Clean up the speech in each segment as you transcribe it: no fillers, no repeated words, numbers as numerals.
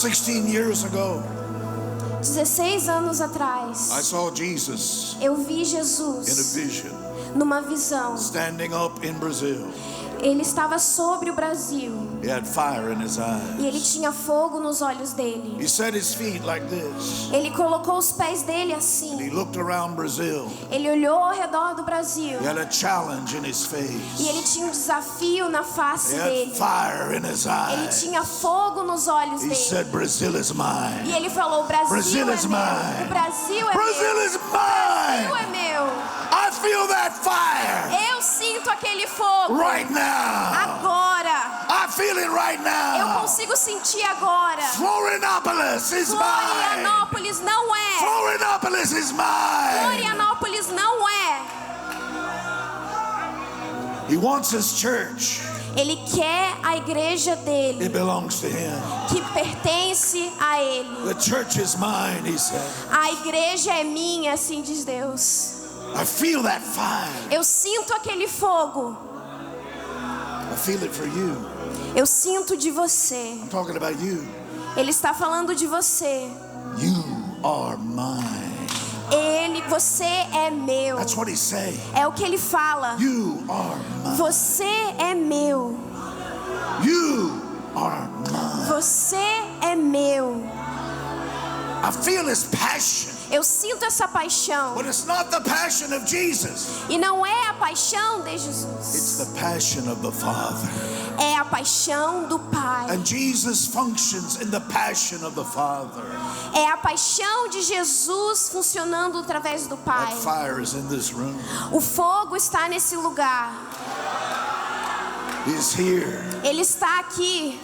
16 years ago, 16 anos atrás, I saw Jesus eu vi in a Jesus vision, numa visão. standing up in Brazil. Ele estava sobre o Brasil He had fire in his e ele eyes. tinha fogo nos olhos dele. He set his feet like this. Ele colocou os pés dele He assim. looked around Brazil. Ele olhou ao redor do Brasil He had a challenge in his e face. ele tinha um desafio na face He dele. had fire in his Ele eyes. tinha fogo nos olhos He dele. said, Brazil is E mine. ele falou: o Brasil Brazil é is meu. mine. O Brasil é Brazil meu. is O Brasil mine. é meu. I feel that fire Eu sinto aquele fogo right now. agora. I feel it right Eu now. consigo sentir agora. Florianopolis is mine. Florianópolis não é. Florianopolis is mine. Florianópolis não é. He wants his church. Ele quer a igreja It dele, belongs to him. que pertence a ele. The church is mine, he said. A igreja é minha, assim diz Deus. I feel that fire. Eu sinto aquele fogo. I feel it for you. Eu sinto de você. I'm talking about you. Ele está falando de você. You are mine. Você é meu. That's what he's saying. É o que ele fala. You are mine. Você é meu. You are mine. Você é meu. I feel his passion. Eu sinto essa paixão. But it's not the passion of Jesus. E não é a paixão de It's Jesus. the passion of the Father. É a paixão do Pai. And Jesus functions in the passion of the Father. É a paixão de Jesus funcionando através do Pai. That fire is in this room. O fogo está nesse lugar. He's here. Ele está aqui.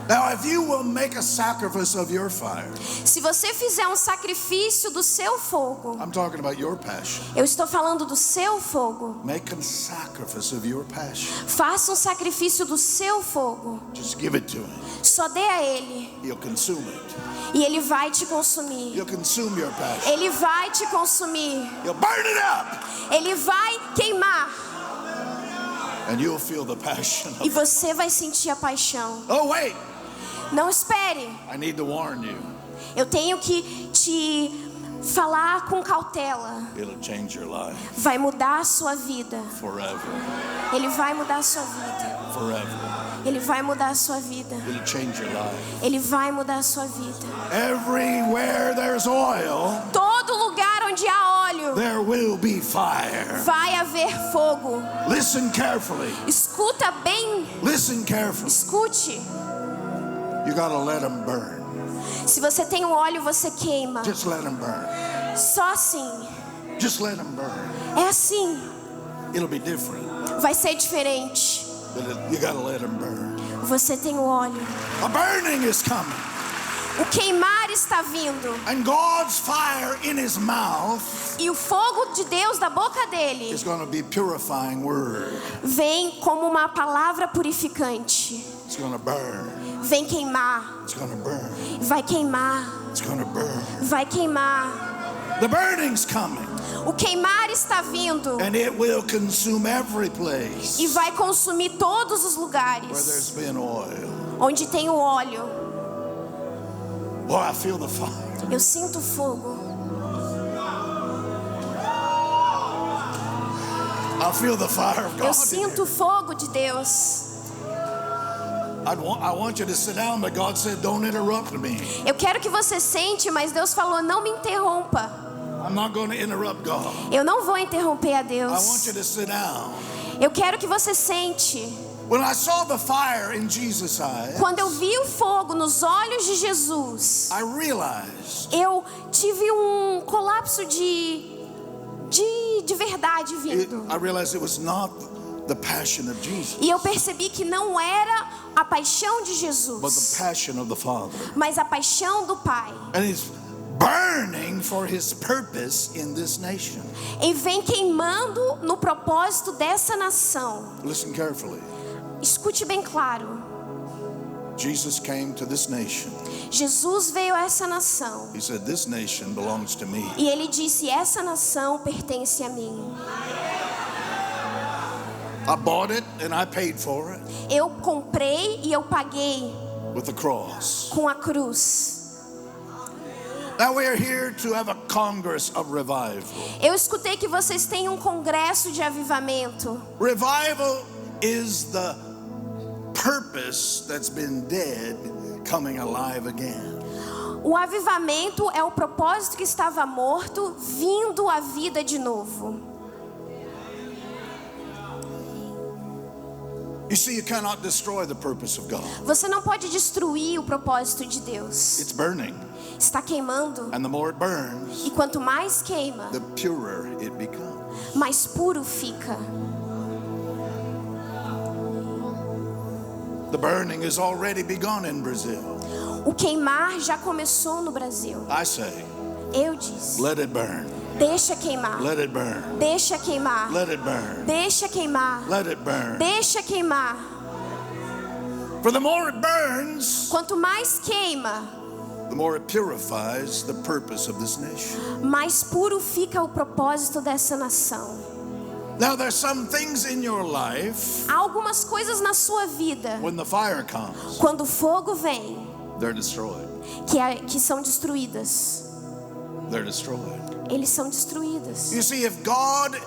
Now, if you will make a sacrifice of your fire, Se você fizer um sacrifício do seu fogo, I'm talking about your passion. eu estou falando do seu fogo. Make a sacrifice of your passion. Faça um sacrifício do seu fogo. Just give it to him. Só dê a Ele. He'll consume it. E Ele vai te consumir. He'll consume your passion. Ele vai te consumir. He'll burn it up. Ele vai queimar. And you'll feel the passion. E você vai sentir a paixão. Oh, wait. Não espere. I need to warn you. Eu tenho que te falar com cautela. It'll change your life Vai mudar a sua vida. forever. Ele vai mudar a sua vida. Forever. Ele vai mudar a sua vida. It'll change your life. Ele vai mudar a sua vida. Everywhere there's oil, Todo lugar onde há óleo, there will be fire. vai haver fogo. Listen carefully. Escuta bem. Listen carefully. Escute. You gotta let them burn. Se você tem um óleo, você queima. Just let them burn. Só assim. Just let them burn. É assim. It'll be different, Vai ser diferente. but you gotta let them burn. Você tem o óleo. A burning is coming, O queimar está vindo. and God's fire in His mouth E o fogo de Deus da boca dele is gonna be purifying word. vem como uma palavra purificante. It's gonna burn. Vem queimar. It's gonna burn. Vai queimar. It's gonna burn. Vai queimar. The burning's coming, O queimar está vindo. and it will consume every place E vai consumir todos os where lugares there's been oil. onde tem o óleo. Boy, I feel the fire. Eu sinto fogo. I feel the fire of Eu God. sinto o fogo de Deus. I want you to sit down, but God said, don't interrupt me. Eu quero que você sente, mas Deus falou: não me interrompa. I'm not going to interrupt God. Eu não vou interromper a I want Deus. you to sit down. Eu quero que você sente. When I saw the fire in Jesus' eyes, Quando eu vi o fogo nos olhos de Jesus, I realized eu tive um colapso de verdade vindo. I realized it was not the passion of Jesus, E eu percebi que não era a paixão de but the Jesus, passion of the Father. mas a paixão do Pai. And it's burning for His purpose in this nation. E vem queimando no propósito dessa nação. Listen carefully. Escute bem claro. Jesus came to this nation. Jesus veio a essa nação. He said, this nation belongs to me. E ele disse: essa nação pertence a mim. I bought it and I paid for it. Eu comprei e eu paguei. with the cross. com a cruz. Now we are here to have a congress of revival. Eu escutei que vocês têm um congresso de avivamento. Revival is the purpose that's been dead coming alive again. O avivamento é o propósito que estava morto vindo à vida de novo. You see, you cannot destroy the purpose of God. Você não pode destruir o propósito de Deus. It's burning, Está queimando. and the more it burns, E quanto mais queima, the purer it becomes. mais puro fica. The burning has already begun in Brazil. O queimar já começou no Brasil. I say, Eu disse, let it burn. deixa queimar. Let it burn. Deixa queimar. Let it burn. Deixa queimar. Let it burn. Deixa queimar. For the more it burns, Quanto mais queima, the more it purifies the purpose of this nation. mais puro fica o propósito dessa nação. Now there's some things in your life, Há algumas coisas na sua vida, when the fire comes, quando o fogo vem, they're destroyed. que são destruídas. They're destroyed. Eles são destruídas. You see, if God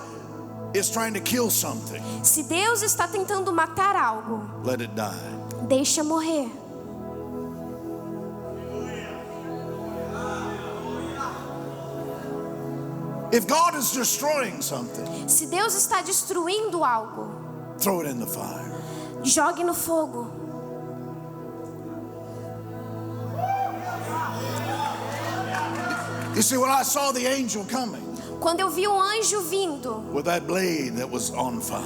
is trying to kill something, Se Deus está tentando matar algo, let it die. deixa morrer. If God is destroying something, Se Deus está destruindo algo, throw it in the fire. jogue no fogo. You see, when I saw the angel coming Quando eu vi o anjo vindo, with that blade that was on fire,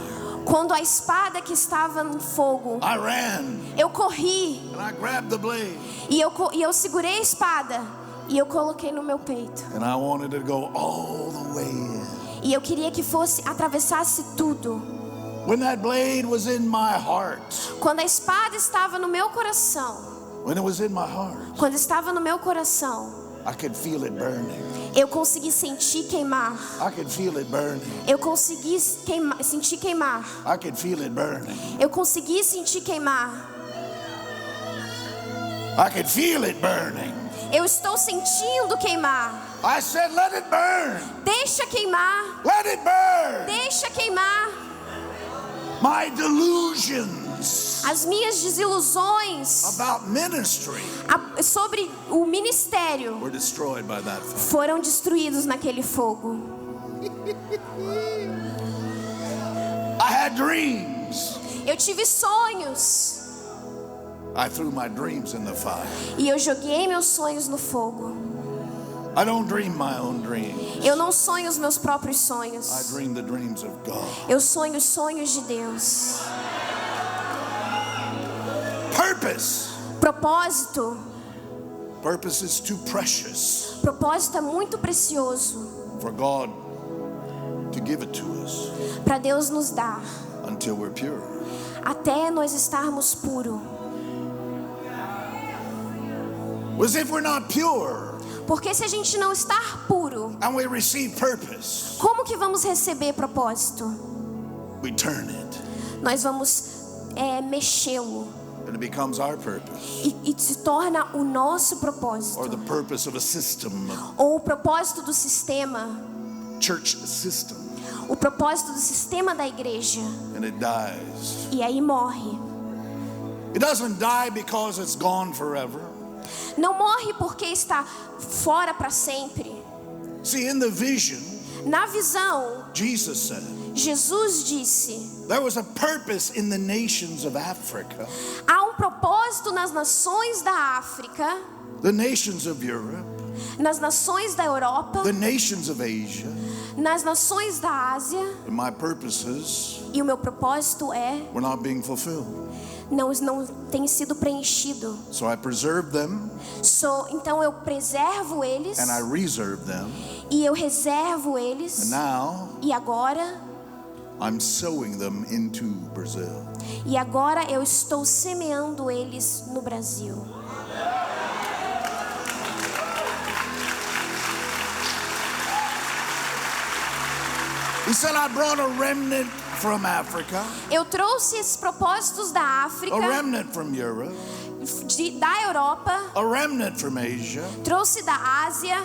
quando a espada que estava no fogo, I ran eu corri and I grabbed the blade e eu segurei a espada e eu coloquei no meu peito. and I wanted it to go all the way in. E eu queria que atravessasse tudo. When that blade was in my heart, Quando a espada estava no meu coração, when it was in my heart, quando estava no meu coração, I could feel it burning. eu consegui sentir queimar. I could feel it burning. Eu consegui sentir queimar. I could feel it burning. Eu consegui sentir queimar. I could feel it burning. Eu estou sentindo queimar. I said, let it burn. Deixa queimar. Let it burn. Deixa queimar. My delusions As minhas desilusões about ministry sobre o ministério were destroyed by that fire. foram destruídos naquele fogo. I had dreams. Eu tive sonhos I threw my dreams in the fire. e eu joguei meus sonhos no fogo. I don't dream my own dreams. Eu não sonho os meus próprios I sonhos. dream the dreams of God. Eu sonho os sonhos de Deus. Purpose. Propósito. Purpose is too precious Propósito é muito precioso for God to give it to us para Deus nos dar, until we're pure. até nós estarmos puros. Was if we're not pure Porque se a gente não estar puro, and we receive purpose, como que vamos receber propósito? we turn it Nós vamos mexê-lo and it becomes our purpose, e se torna o nosso or propósito, the purpose of a system, ou o propósito do sistema, church system, o propósito do sistema da igreja, and it dies. e aí morre. It doesn't die because it's gone forever. Não morre porque está fora para sempre. See, in the vision, Na visão, Jesus said, Jesus disse: there was a purpose in the nations of Africa, há um propósito nas nações da África, the nations of Europe, nas nações da Europa, the nations of Asia, nas nações da Ásia, and my purposes e o meu propósito were not being fulfilled. não tem sido preenchido. So I preserved them Então eu preservo eles and I reserved them, e eu reservo eles, and now e agora I'm sowing them into Brazil. eu estou semeando eles no Brasil. He said, I brought a remnant from Africa, Eu trouxe esses propósitos da África, a remnant from Europe, da Europa, a remnant from Asia, trouxe da Ásia,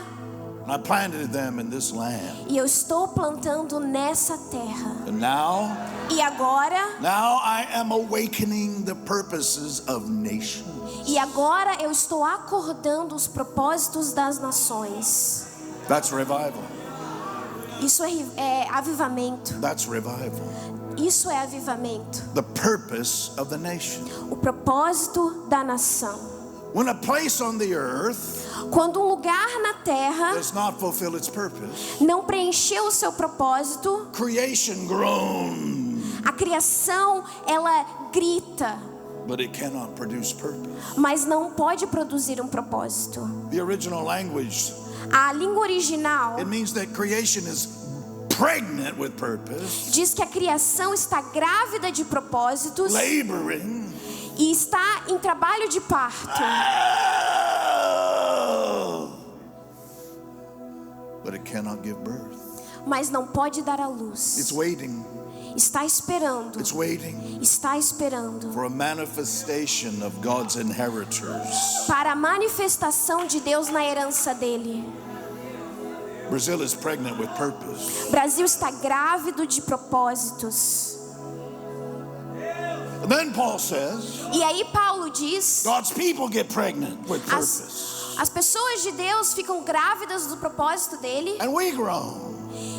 and I planted them in this land. e eu estou plantando nessa terra. And now E agora I am awakening the purposes of nations. eu estou acordando os propósitos das nações. That's revival. Isso é avivamento. That's revival. Isso é avivamento. The purpose of the nation. O propósito da nação. When a place on the earth Quando um lugar na terra does not fulfill its purpose, não preencheu o seu propósito, creation groans, a criação, ela grita, but it cannot produce purpose. mas não pode produzir um propósito. The original language, A língua original it means that creation is pregnant with purpose, diz que a criação está grávida de propósitos laboring, e está em trabalho de parto, but it cannot give birth. mas não pode dar à It's luz. waiting. Está esperando, It's waiting está esperando for a manifestation of God's inheritors. para a manifestação de Deus na herança dele. Brazil is pregnant with purpose. O Brasil está grávido de propósitos. And then Paul says, E aí Paulo diz, God's people get pregnant with purpose. as pessoas de Deus ficam grávidas do propósito dele And we grow.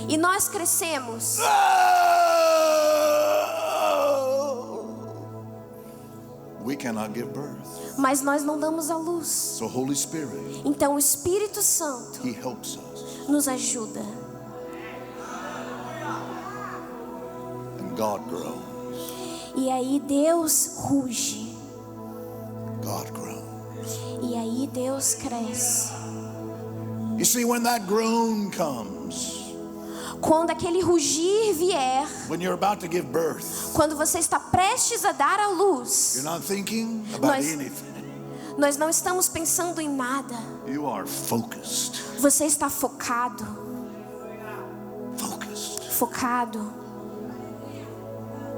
e nós crescemos. We cannot give birth. Mas nós não damos à luz. So Holy Spirit, Então o Espírito Santo He helps us. nos ajuda. And God grows. E aí Deus ruge. God grows. E aí Deus cresce. You see, when that groan comes, Quando aquele rugir vier, when you're about to give birth, quando você está prestes a dar à luz, you're not thinking about Nós- anything. nós não estamos pensando em nada. You are focused. Você está focado, Focused. focado.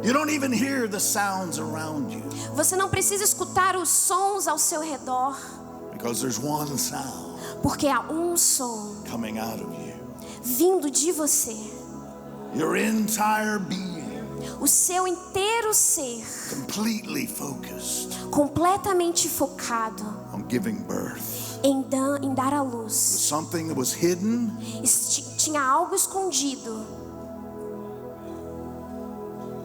You don't even hear the sounds around you Você não precisa escutar os sons ao seu redor, because there's one sound porque há um som coming out of you. vindo de você. Your entire being O seu inteiro ser, completely focused completamente focado on giving birth. em dar à luz. Something that was hidden, Tinha algo escondido,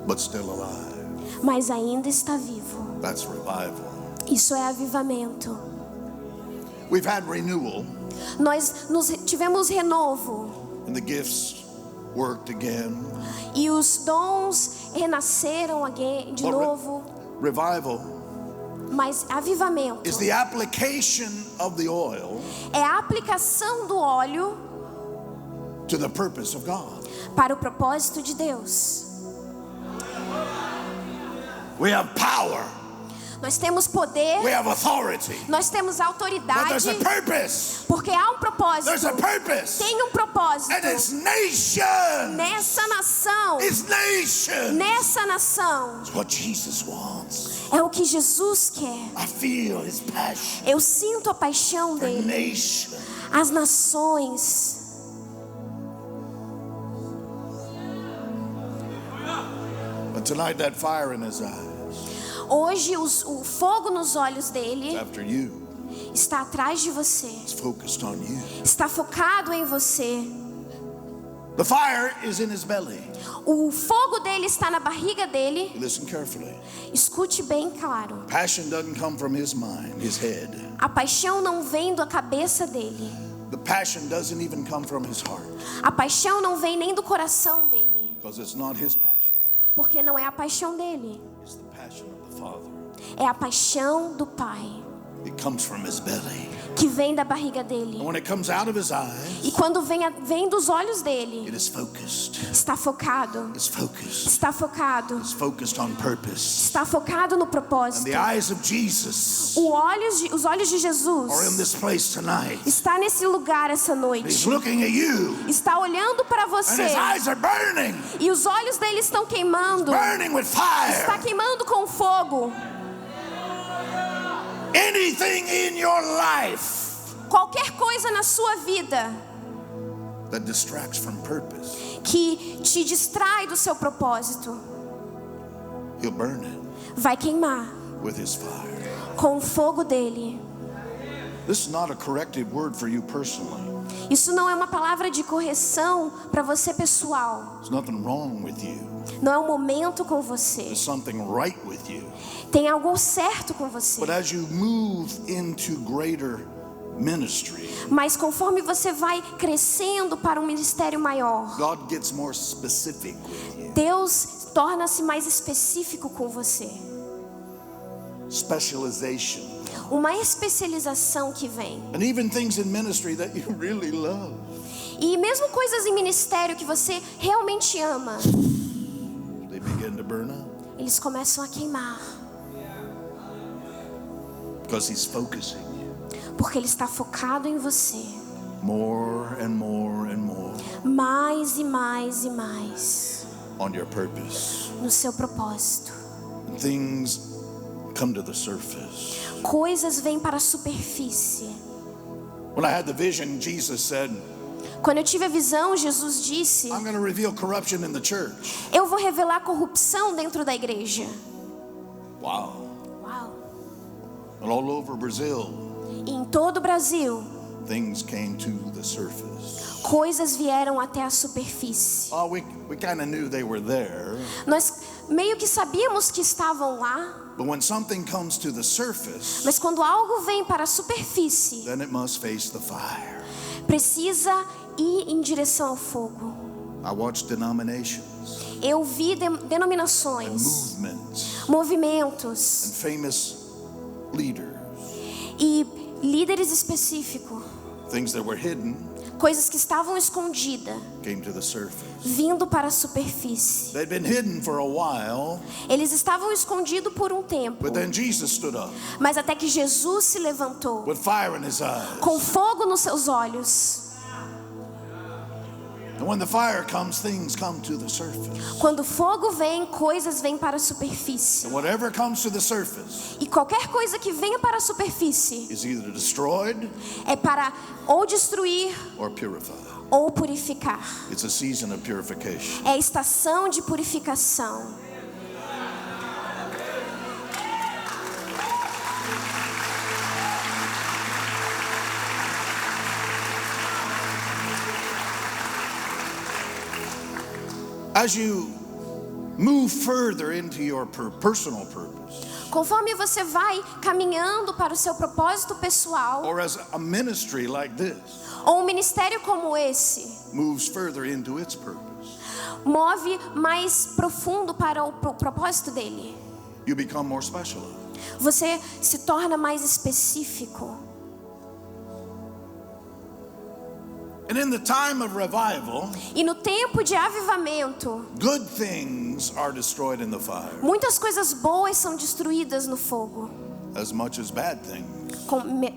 but still alive. mas ainda está vivo. That's revival. Isso é avivamento. We've had renewal, Nós tivemos renovo and the gifts worked again. e os dons renasceram de But novo, revival mas avivamento is the application of the oil é a aplicação do óleo to the purpose of God. para o propósito de Deus. We have power, Nós temos poder, we have authority, nós temos but autoridade, there's a purpose. porque há um propósito. There's a purpose, Tem um propósito and it's nation. nessa nação. It's nation. Nessa nação It's what Jesus wants. é o que Jesus quer. I feel His passion Eu sinto a paixão for dele. nation. As nações. But tonight, that fire in His eyes Hoje o fogo nos olhos dele is after you. está atrás de você. It's focused on you. Está focado em você. The fire is in His belly. O fogo dele está na barriga dele. Listen carefully. Escute bem claro. Passion doesn't come from His mind, His head. A paixão não vem da cabeça dele. The passion doesn't even come from His heart, A paixão não vem nem do coração dele, because it's not His passion. porque não é a paixão dele. It's the passion of the Father. É a paixão do Pai, It comes from His belly. que vem da barriga dele. And when it comes out of His eyes, E quando vem dos olhos dele, it is focused. está focado. It's focused. Está focado. It's focused on purpose. Está focado no And propósito. the eyes of Jesus Os olhos de Jesus are in this place tonight. está nesse lugar essa He's noite. looking at you, Está olhando para and você. His eyes are burning, E os olhos dele estão queimando. burning with Está fire. queimando com fogo. Anything in your life Qualquer coisa na sua vida that distracts from purpose, que te distrai do seu propósito, He'll burn it vai queimar with His fire. com o fogo dele. This is not a corrective word for you personally. Isso não é uma palavra de correção para você pessoal. There's nothing wrong with you. Não é um momento com você. There's something right with you. Tem algo certo com você. But as you move into greater ministry, Mas conforme você vai crescendo para um ministério maior, God gets more specific with you. Deus torna-se mais específico com você. Specialization. Uma especialização que vem. And even things in ministry that you really love. E mesmo coisas em ministério que você realmente ama, They begin to burn up eles começam a queimar. because He's focusing you Porque Ele está focado em você. more and more and more Mais e mais e mais. on your purpose. No seu propósito. And things come to the surface. Coisas vêm para a superfície. When I had the vision, Jesus said, Quando eu tive a visão, Jesus disse: I'm going to reveal corruption in the church. eu vou revelar corrupção dentro da igreja. Wow. Uau. And all over Brazil, E em todo o Brasil, things came to the surface. coisas vieram até a superfície. Oh, we kind of knew they were there. Nós meio que sabíamos que estavam lá, But when something comes to the surface, mas quando algo vem para a superfície, then it must face the fire. precisa ir em direção ao fogo. I watched denominations Eu vi and denominações, movements and movimentos famous leaders, e líderes específicos, things that were hidden coisas que estavam escondidas, came to the surface. vindo para a superfície. They'd been hidden for a while, Eles estavam escondidos por um tempo, but then Jesus stood up mas até que Jesus se levantou, with fire in His eyes. com fogo nos seus olhos. And when the fire comes, things come to the surface. Quando o fogo vem, coisas vêm para a superfície. And whatever comes to the surface E qualquer coisa que venha para a superfície is either destroyed é para ou destruir or purified. ou purificar. It's a season of purification. É a estação de purificação. As you move further into your personal purpose, Conforme você vai caminhando para o seu propósito pessoal, or as a ministry like this ou um ministério como esse moves further into its purpose, move mais profundo para o propósito dele, you become more specialized. você se torna mais específico. And in the time of revival, E no tempo de avivamento, good things are destroyed in the fire muitas coisas boas são destruídas no fogo. as much as bad things.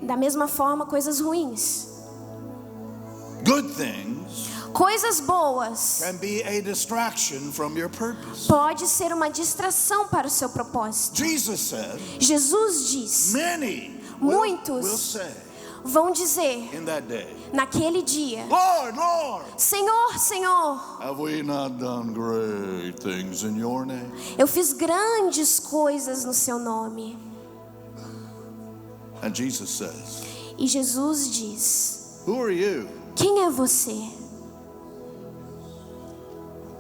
Da mesma forma, coisas ruins. Good things Coisas boas can be a distraction from your purpose. pode ser uma distração para o seu propósito. Jesus said, Jesus diz: many Muitos will say vão dizer in that day, naquele dia: Lord, Lord, Senhor, Senhor, have we not done great things in your name? eu fiz grandes coisas no seu nome. And Jesus says, E Jesus diz: who are you? quem é você?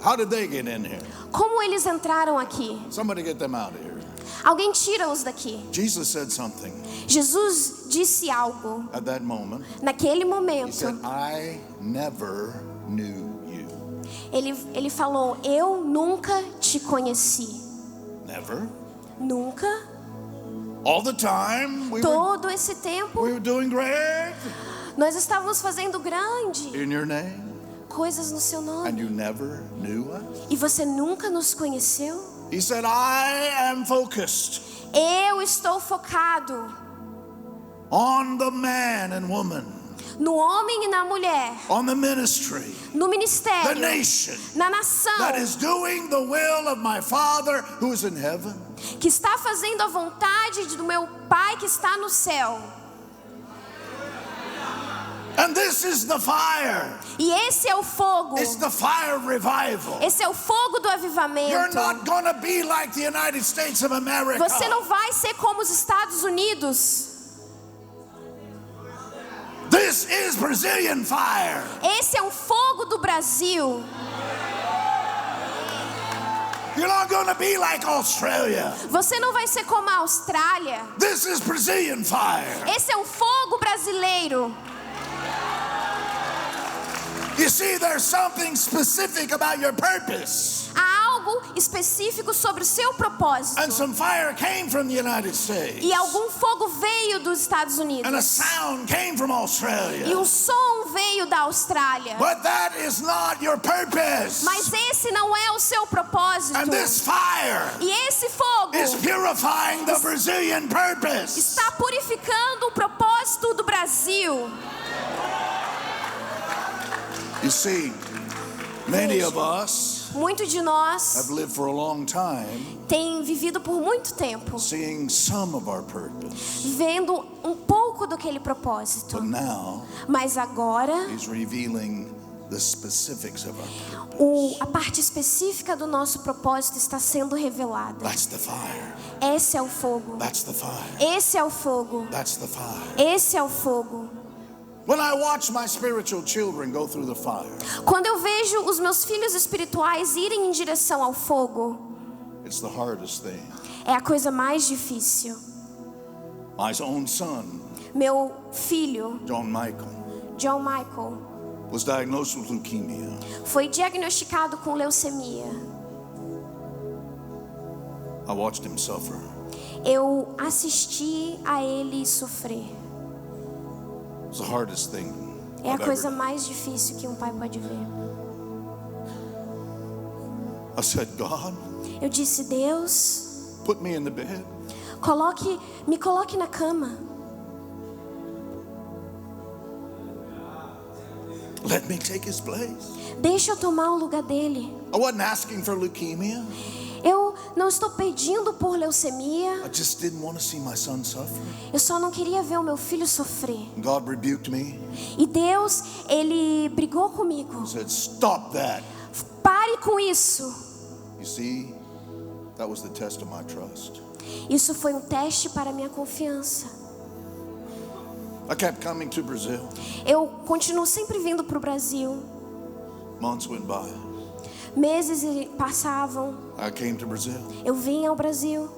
How did they get in here? Como eles entraram aqui? Somebody get them out of here. Alguém tira-os daqui. Jesus said something Jesus disse algo at that moment. naquele He momento. said, I never knew you. Ele falou: eu nunca te conheci. Never. Nunca. All the time we Todo esse tempo were doing great nós estávamos fazendo grande in your name, coisas no seu and nome. you never knew us. E você nunca nos conheceu? He said, I am focused Eu estou focado on the man and woman no homem e na mulher, on the ministry, no the ministério, nation na nação, that is doing the will of my Father who is in heaven. que está fazendo a vontade do meu Pai que está no céu. And this is the fire. E esse é o fogo. It's the fire of revival. Esse é o fogo do You're avivamento. not going to be like the United States of America. Você não vai ser como os Estados Unidos. This is Brazilian fire. Esse é o fogo do Brasil. You're not going to be like Australia. Você não vai ser como a Austrália. This is Brazilian fire. Esse é o fogo brasileiro. You see, there's something specific about your purpose. Há algo específico sobre o seu propósito. And some fire came from the United States. E algum fogo veio dos Estados And a Unidos. sound came from E Australia. um som veio da Austrália. But that is not your purpose. Mas esse não é o seu propósito. And this fire E esse fogo is purifying the Brazilian purpose. está purificando o propósito do Brasil. You see, many of us Muitos de have nós lived for a long time têm vivido por muito tempo seeing some of our purpose. vendo um pouco daquele propósito. But now Mas agora, he's revealing the specifics of our purpose. a parte específica do nosso propósito está sendo revelada. That's the fire. Esse é o fogo. That's the fire. Esse é o fogo. That's the fire. Esse é o fogo. When I watch my spiritual children go through the fire, Quando eu vejo os meus filhos espirituais irem em direção ao fogo, it's the hardest thing. é a coisa mais difícil. My own son, Meu filho, John Michael, John Michael, was diagnosed with leukemia. foi diagnosticado com leucemia. I watched him suffer. Eu assisti a ele sofrer. It's the hardest thing É a I've coisa ever. mais difícil que um pai pode ver. I said, God, Eu disse: Deus, put me in the bed. me coloque na cama. Let me take his place. Deixa eu tomar o lugar dele. I wasn't asking for leukemia. Eu não estou pedindo por leucemia. I just didn't want to see my son suffer. Eu só não queria ver o meu filho sofrer. God rebuked me. E Deus, ele brigou comigo. He said, stop that. Pare com isso. You see, that was the test of my trust. Isso foi um teste para a minha confiança. I kept coming to Brazil. Eu continuo sempre vindo para o Brasil. Months went by. Meses passavam. I came to Brazil. Eu vim ao Brasil.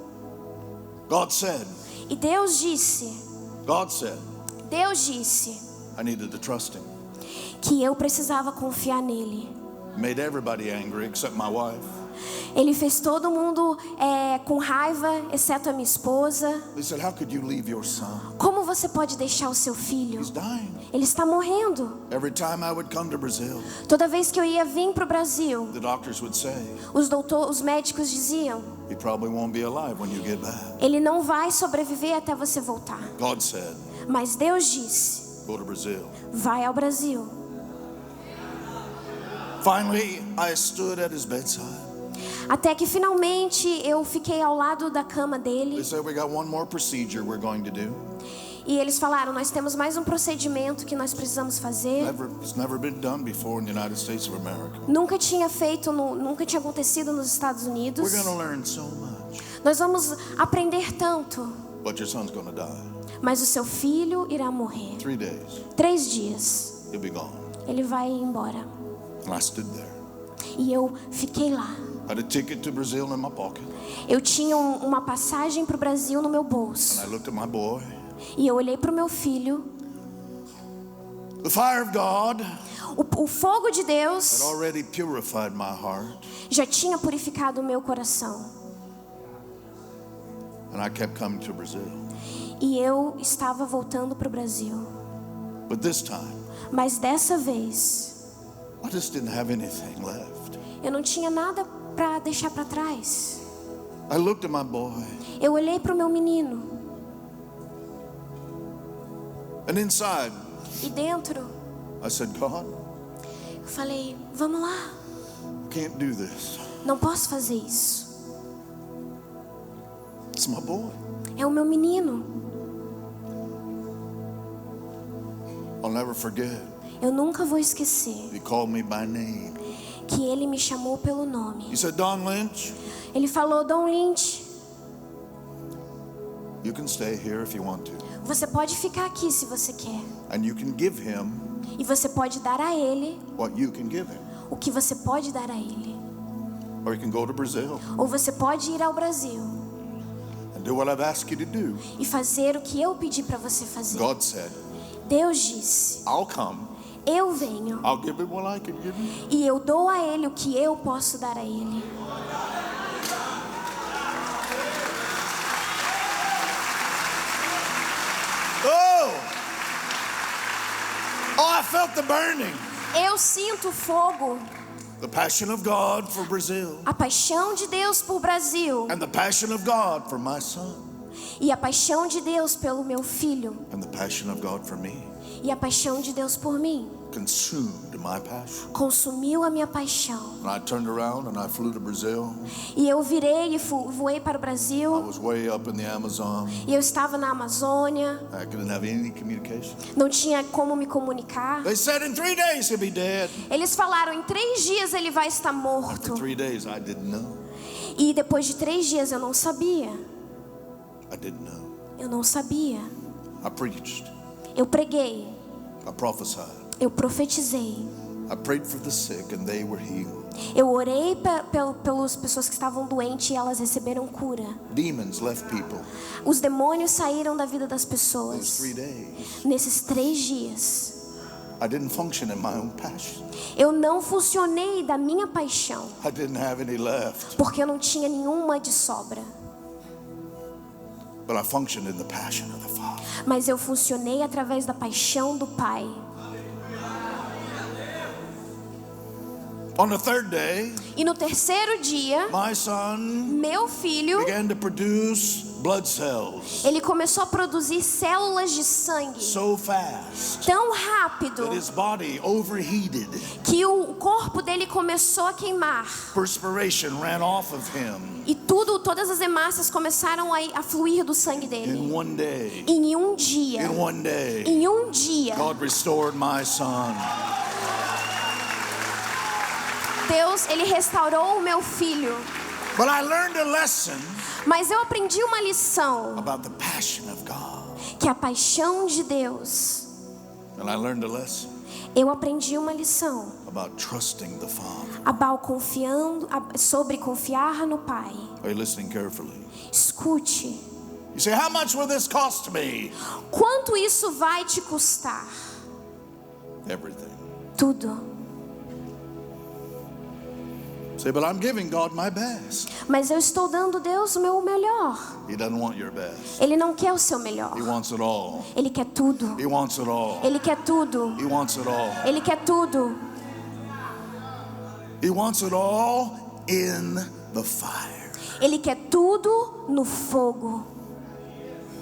God said, E Deus disse I needed to trust him. que eu precisava confiar nele. Made everybody angry except my wife. Ele fez todo mundo com raiva, exceto a minha esposa. They said, how could you leave your son? Como você pode deixar o seu filho? He's dying. Ele está morrendo. Every time I would come to Brazil, Toda vez que eu ia vir para o Brasil, the doctors would say, os médicos diziam: he probably won't be alive when you get back. ele não vai sobreviver até você voltar. God said, Mas Deus disse: go to Brazil. vai ao Brasil. Finally, I stood at his bedside. Até que finalmente eu fiquei ao lado da cama They dele. said, we got one more procedure we're going to do. E eles falaram: nós temos mais um procedimento que nós precisamos fazer. It's never been done before in the United States of America. Nunca tinha acontecido nos Estados Unidos. We're going to learn so much. Nós vamos aprender tanto. But your son's going to die. Mas o seu filho irá morrer. 3 days, 3 dias. he'll be gone. Ele vai embora. And I stood there. E eu fiquei lá. I had a ticket to Brazil in my pocket. Eu tinha uma passagem para o Brasil no meu bolso. And I looked at my boy. E eu olhei para o meu filho. The fire of God O fogo de Deus had already purified my heart. já tinha purificado o meu coração. And I kept coming to Brazil. E eu estava voltando para o Brasil. But this time, Mas dessa vez, I just didn't have anything left. eu não tinha nada para deixar para trás. I looked at my boy. Eu olhei para o meu menino. And inside, E dentro, I said, God, eu falei, vamos lá, I can't do this. não posso fazer isso. It's my boy. É o meu menino. I'll never forget. Eu nunca vou esquecer He called me by name. que ele me chamou pelo nome. He said, Don Lynch, Ele falou, Don Lynch, you can stay here if you want to. você pode ficar aqui se você quer. And you can give him E você pode dar a ele what you can give him. o que você pode dar a ele. Or you can go to Brazil Ou você pode ir ao Brasil and do what I've asked you to do. e fazer o que eu pedi para você fazer. God said, Deus disse, I'll come. eu venho I'll give him what I can give him. e eu dou a ele o que eu posso dar a ele. Oh, I felt the burning. Eu sinto fogo, The passion of God for Brazil. a paixão de Deus por Brasil And the passion of God for my son. e a paixão de Deus pelo meu filho And the passion of God for me. e a paixão de Deus por mim Consumed my passion. consumiu a minha paixão. And I turned around and I flew to Brazil. E eu virei e voei para o I Brasil was way up in the Amazon. e eu estava na Amazônia, I couldn't have any communication. não tinha como me comunicar. They said in 3 days he'll be dead. Eles falaram, em 3 dias ele vai estar After morto. 3 days, I didn't know. E depois de 3 dias eu não sabia. I didn't know. Eu não sabia. I preached. Eu preguei, I prophesied. eu profetizei. I prayed for the sick and they were healed. Eu orei pelas pessoas que estavam doentes e elas receberam cura. Demons left people Os demônios saíram da vida das those pessoas 3 days. nesses 3 dias. I didn't function in my own passion. Eu não funcionei da minha paixão, I didn't have any left. porque eu não tinha nenhuma de sobra. But I functioned in the passion of the Father. Mas eu funcionei através da paixão do Pai. On the 3rd day, E no 3º dia, my son meu filho, began to produce blood cells ele começou a produzir células de sangue so fast tão rápido that his body overheated. que o corpo dele começou a queimar. Perspiration ran off of him E todas as hemácias começaram a fluir do sangue in dele. one day. Em um dia, In one day, em um dia, God restored my son. Deus, ele restaurou o meu filho. But I learned a lesson Mas eu aprendi uma lição, about the passion of God. que a paixão de Deus. And I learned a lesson Eu aprendi uma lição about trusting the Father. sobre confiar no Pai. Are you listening carefully? Escute. You say, how much will this cost me? Quanto isso vai te custar? Everything. Tudo. Say, but I'm giving God my best. Mas eu estou dando Deus o meu melhor. He doesn't want your best. Ele não quer o seu melhor. He wants it all. Ele quer tudo. He wants it all. Ele quer tudo. He wants it all. Ele quer tudo. He wants it all in the fire. Ele quer tudo no fogo.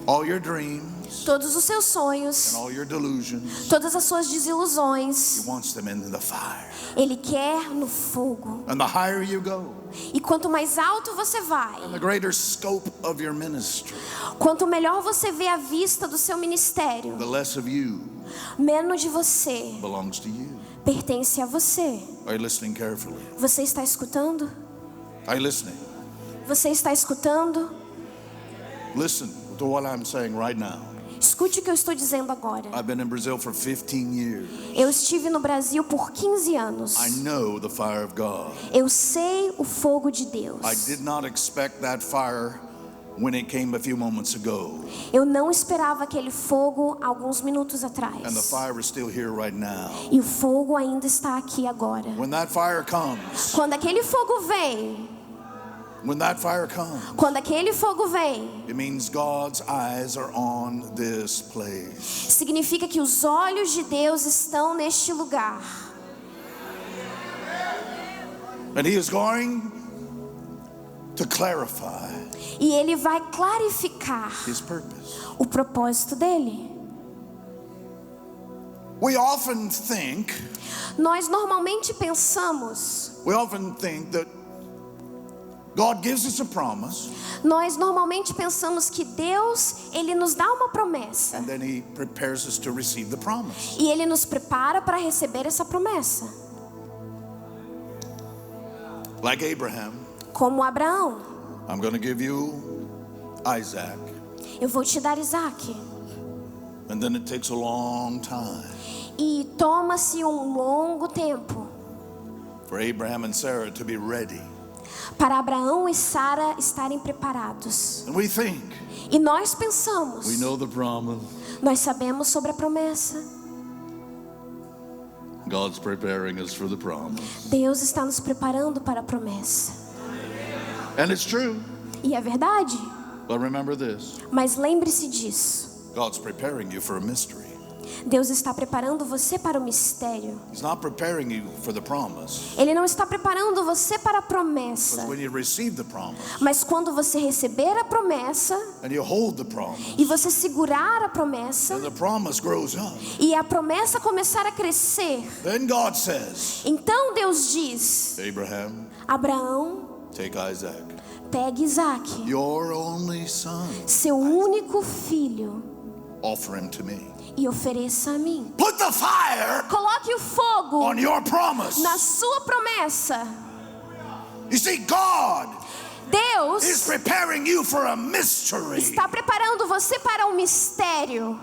All your dreams Todos os seus sonhos, and all your delusions, todas as suas He desilusões, wants them in the fire. Ele quer no fogo. And the higher you go, E quanto mais alto você vai, the greater scope of your ministry, quanto melhor você vê a vista do seu ministério, the less of you menos de você belongs to you. pertence a você. Are you listening carefully? Você está escutando? Are you listening? Você está escutando? Listen to what I'm saying right now. Escute o que eu estou dizendo agora. I've been in Brazil for 15 years. Eu estive no Brasil por 15 anos. I know the fire of God. Eu sei o fogo de Deus. I did not expect that fire when it came a few moments ago. Eu não esperava aquele fogo alguns minutos And the atrás. fire is still here right now. E o fogo ainda está aqui agora. When that fire comes, Quando aquele fogo vem, quando aquele fogo vem, it means God's eyes are on this place. significa que os olhos de Deus estão neste lugar. And He is going to clarify E Ele vai clarificar His purpose. o propósito dele. We often think Nós normalmente pensamos, that God gives us a promise que Deus, Ele nos dá uma promessa. and then He prepares us to receive the promise. E Ele nos prepara para receber essa promessa. Like Abraham, Como Abraão, I'm going to give you Isaac. eu vou te dar Isaac. And then it takes a long time E toma-se um longo tempo for Abraham and Sarah to be ready. para Abraão e Sara estarem preparados. And we think E nós pensamos, we know the promise. nós sabemos sobre a promessa. God's preparing us for the promise. Deus está nos preparando para a promessa. And it's true. E é verdade. But remember this. Mas lembre-se disso. God's preparing you for a mystery. Deus está preparando você para o mistério. He's not preparing you for the promise. Ele não está preparando você para a promessa. But when you receive the promise Mas quando você receber a promessa and you hold the promise, e você segurar a promessa and the promise grows up, e a promessa começar a crescer, then God says, então Deus diz: Abraham, Abraão, take Isaac, pegue Isaac, your only son, seu único filho, offer him to me. e ofereça a mim. Put the fire Coloque o fogo on your promise. na sua promessa. You see, God Deus is preparing you for a mystery. está preparando você para um mistério.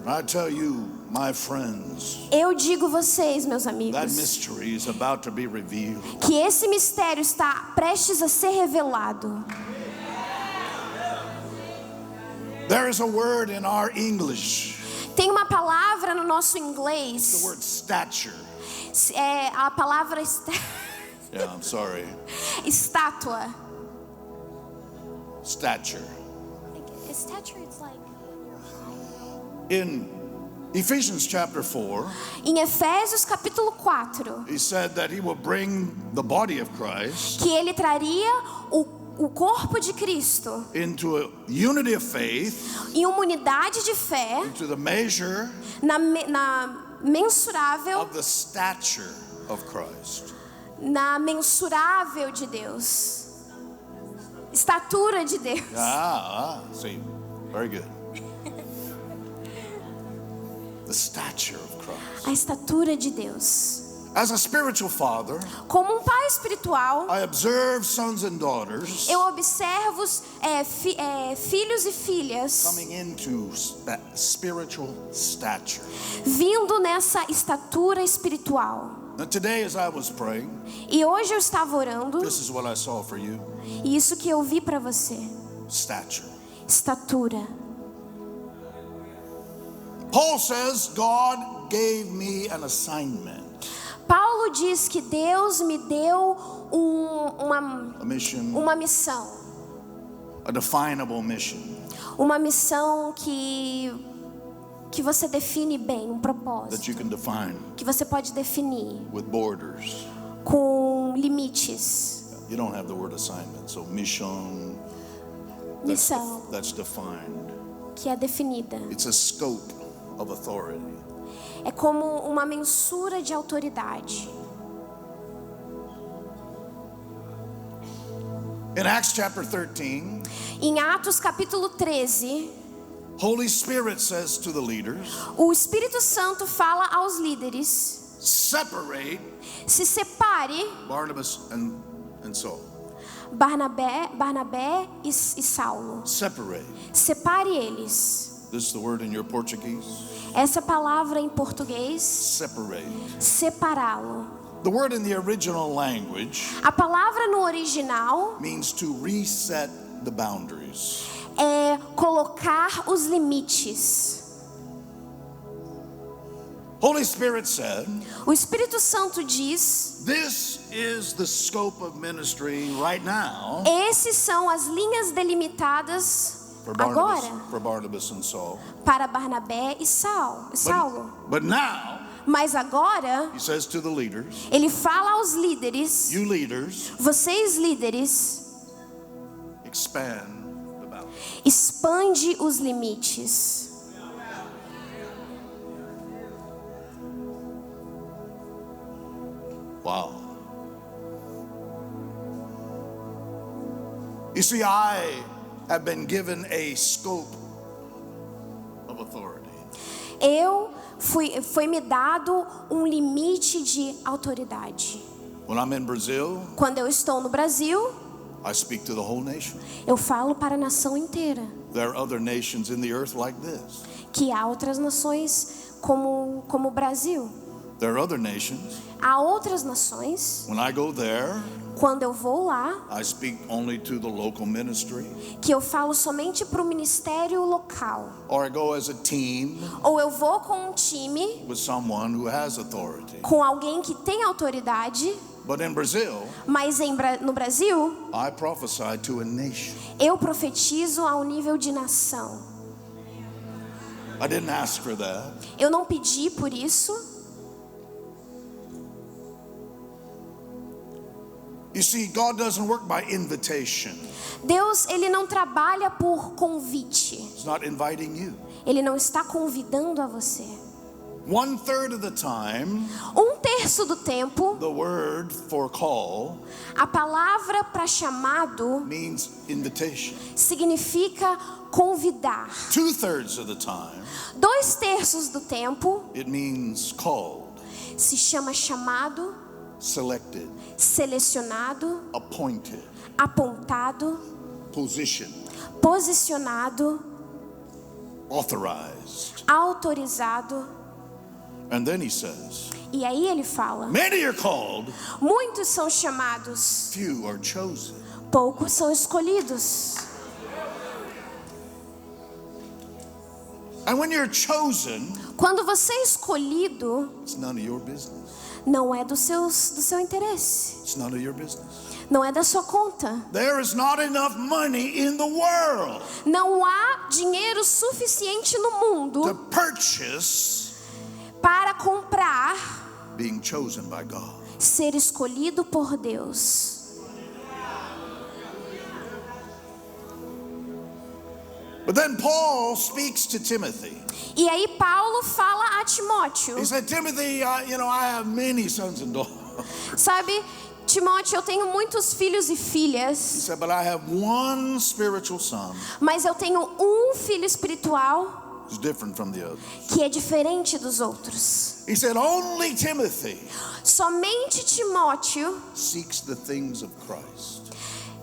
I tell you, my friends, Eu digo vocês, meus that amigos, mystery is about to be revealed. que esse mistério está prestes a ser revelado. There is a word in our English, Tem uma palavra no nosso the inglês, word stature. é a palavra Yeah, I'm sorry. estátua. Stature. Stature, it's like... In Ephesians chapter 4, Em Efésios capítulo 4, he said that he will bring the body of Christ que ele traria o corpo de Cristo into a unity of faith, em uma unidade de fé, into the measure na mensurável, of the stature of Christ. na mensurável de Deus, estatura de Deus. See, very good. The stature of Christ. A estatura de Deus. As a spiritual father, Como um pai espiritual, I observe sons and daughters eu observo filhos e filhas coming into that spiritual stature. vindo nessa estatura espiritual. And today, as I was praying, E hoje eu estava orando, this is what I saw for you: e isso que eu vi para você: stature. estatura. Paul says, God gave me an assignment, Paulo diz que Deus me deu a mission, uma missão. a definable mission. Uma missão que você define bem, um That propósito. you can define Que você pode definir with borders. com limites. You don't have the word assignment, so mission, Missão that's defined. que é definida. It's a scope of authority. É como uma mensura de autoridade. In Acts chapter 13, Em Atos capítulo 13, Holy Spirit says to the leaders, o Espírito Santo fala aos líderes: separate se separe Barnabas and Saul. Barnabé e Saulo. Separate. Separe eles. This is the word in your Portuguese. Essa palavra em português, Separate. separá-lo. The word in the original language A palavra no original means to reset the boundaries. é colocar os limites. Holy Spirit said, O Espírito Santo diz: this is the scope of ministry right now esses são as linhas delimitadas for agora Barnabas and Saul. para Barnabé e Saulo. But now, Mas agora he says to the leaders, ele fala aos líderes: you leaders, vocês líderes, expand the boundaries. expande os limites. Wow. You see, I have been given a scope of authority. Foi me dado limite de autoridade. When I'm in Brazil, Quando eu estou no Brasil, I speak to the whole nation. eu falo para a nação inteira. There are other nations in the earth like this. Que há outras nações como o Brasil. There are other nations. Há outras nações. When I go there, Quando eu vou lá, I speak only to the local ministry. que eu falo somente para o ministério local. Or I go as a team Ou eu vou com um time, with someone who has authority. com alguém que tem autoridade. But in Brazil, Mas no Brasil, I prophesy to a nation. eu profetizo ao nível de nação. I didn't ask for that. Eu não pedi por isso. You see, God doesn't work by invitation. Deus, ele não trabalha por convite. He's not inviting you. Ele não está convidando a você. 1/3 of the time, 1/3 do tempo, the word for call a palavra para chamado means invitation. significa convidar. 2/3 of the time, 2/3 do tempo it means called, se chama chamado, selected, selecionado, appointed, apontado, positioned, posicionado, authorized. autorizado. And then he says, E aí ele fala: many are called, muitos são chamados, few are chosen. poucos são escolhidos. And when you're chosen, Quando você é escolhido, it's none of your business. não é do seu interesse, It's none of your business. não é da sua conta. There is not enough money in the world Não há dinheiro suficiente no to mundo purchase para comprar being chosen by God. ser escolhido por Deus. But then Paul speaks to Timothy. E aí Paulo fala a Timóteo, He said, Timothy, I have many sons and daughters. sabe, Timóteo, eu tenho muitos filhos e He filhas, said, but I have one spiritual son mas eu tenho um filho espiritual who's different from the others. que é diferente dos outros. He said, only Timothy Somente Timóteo seeks the things of Christ.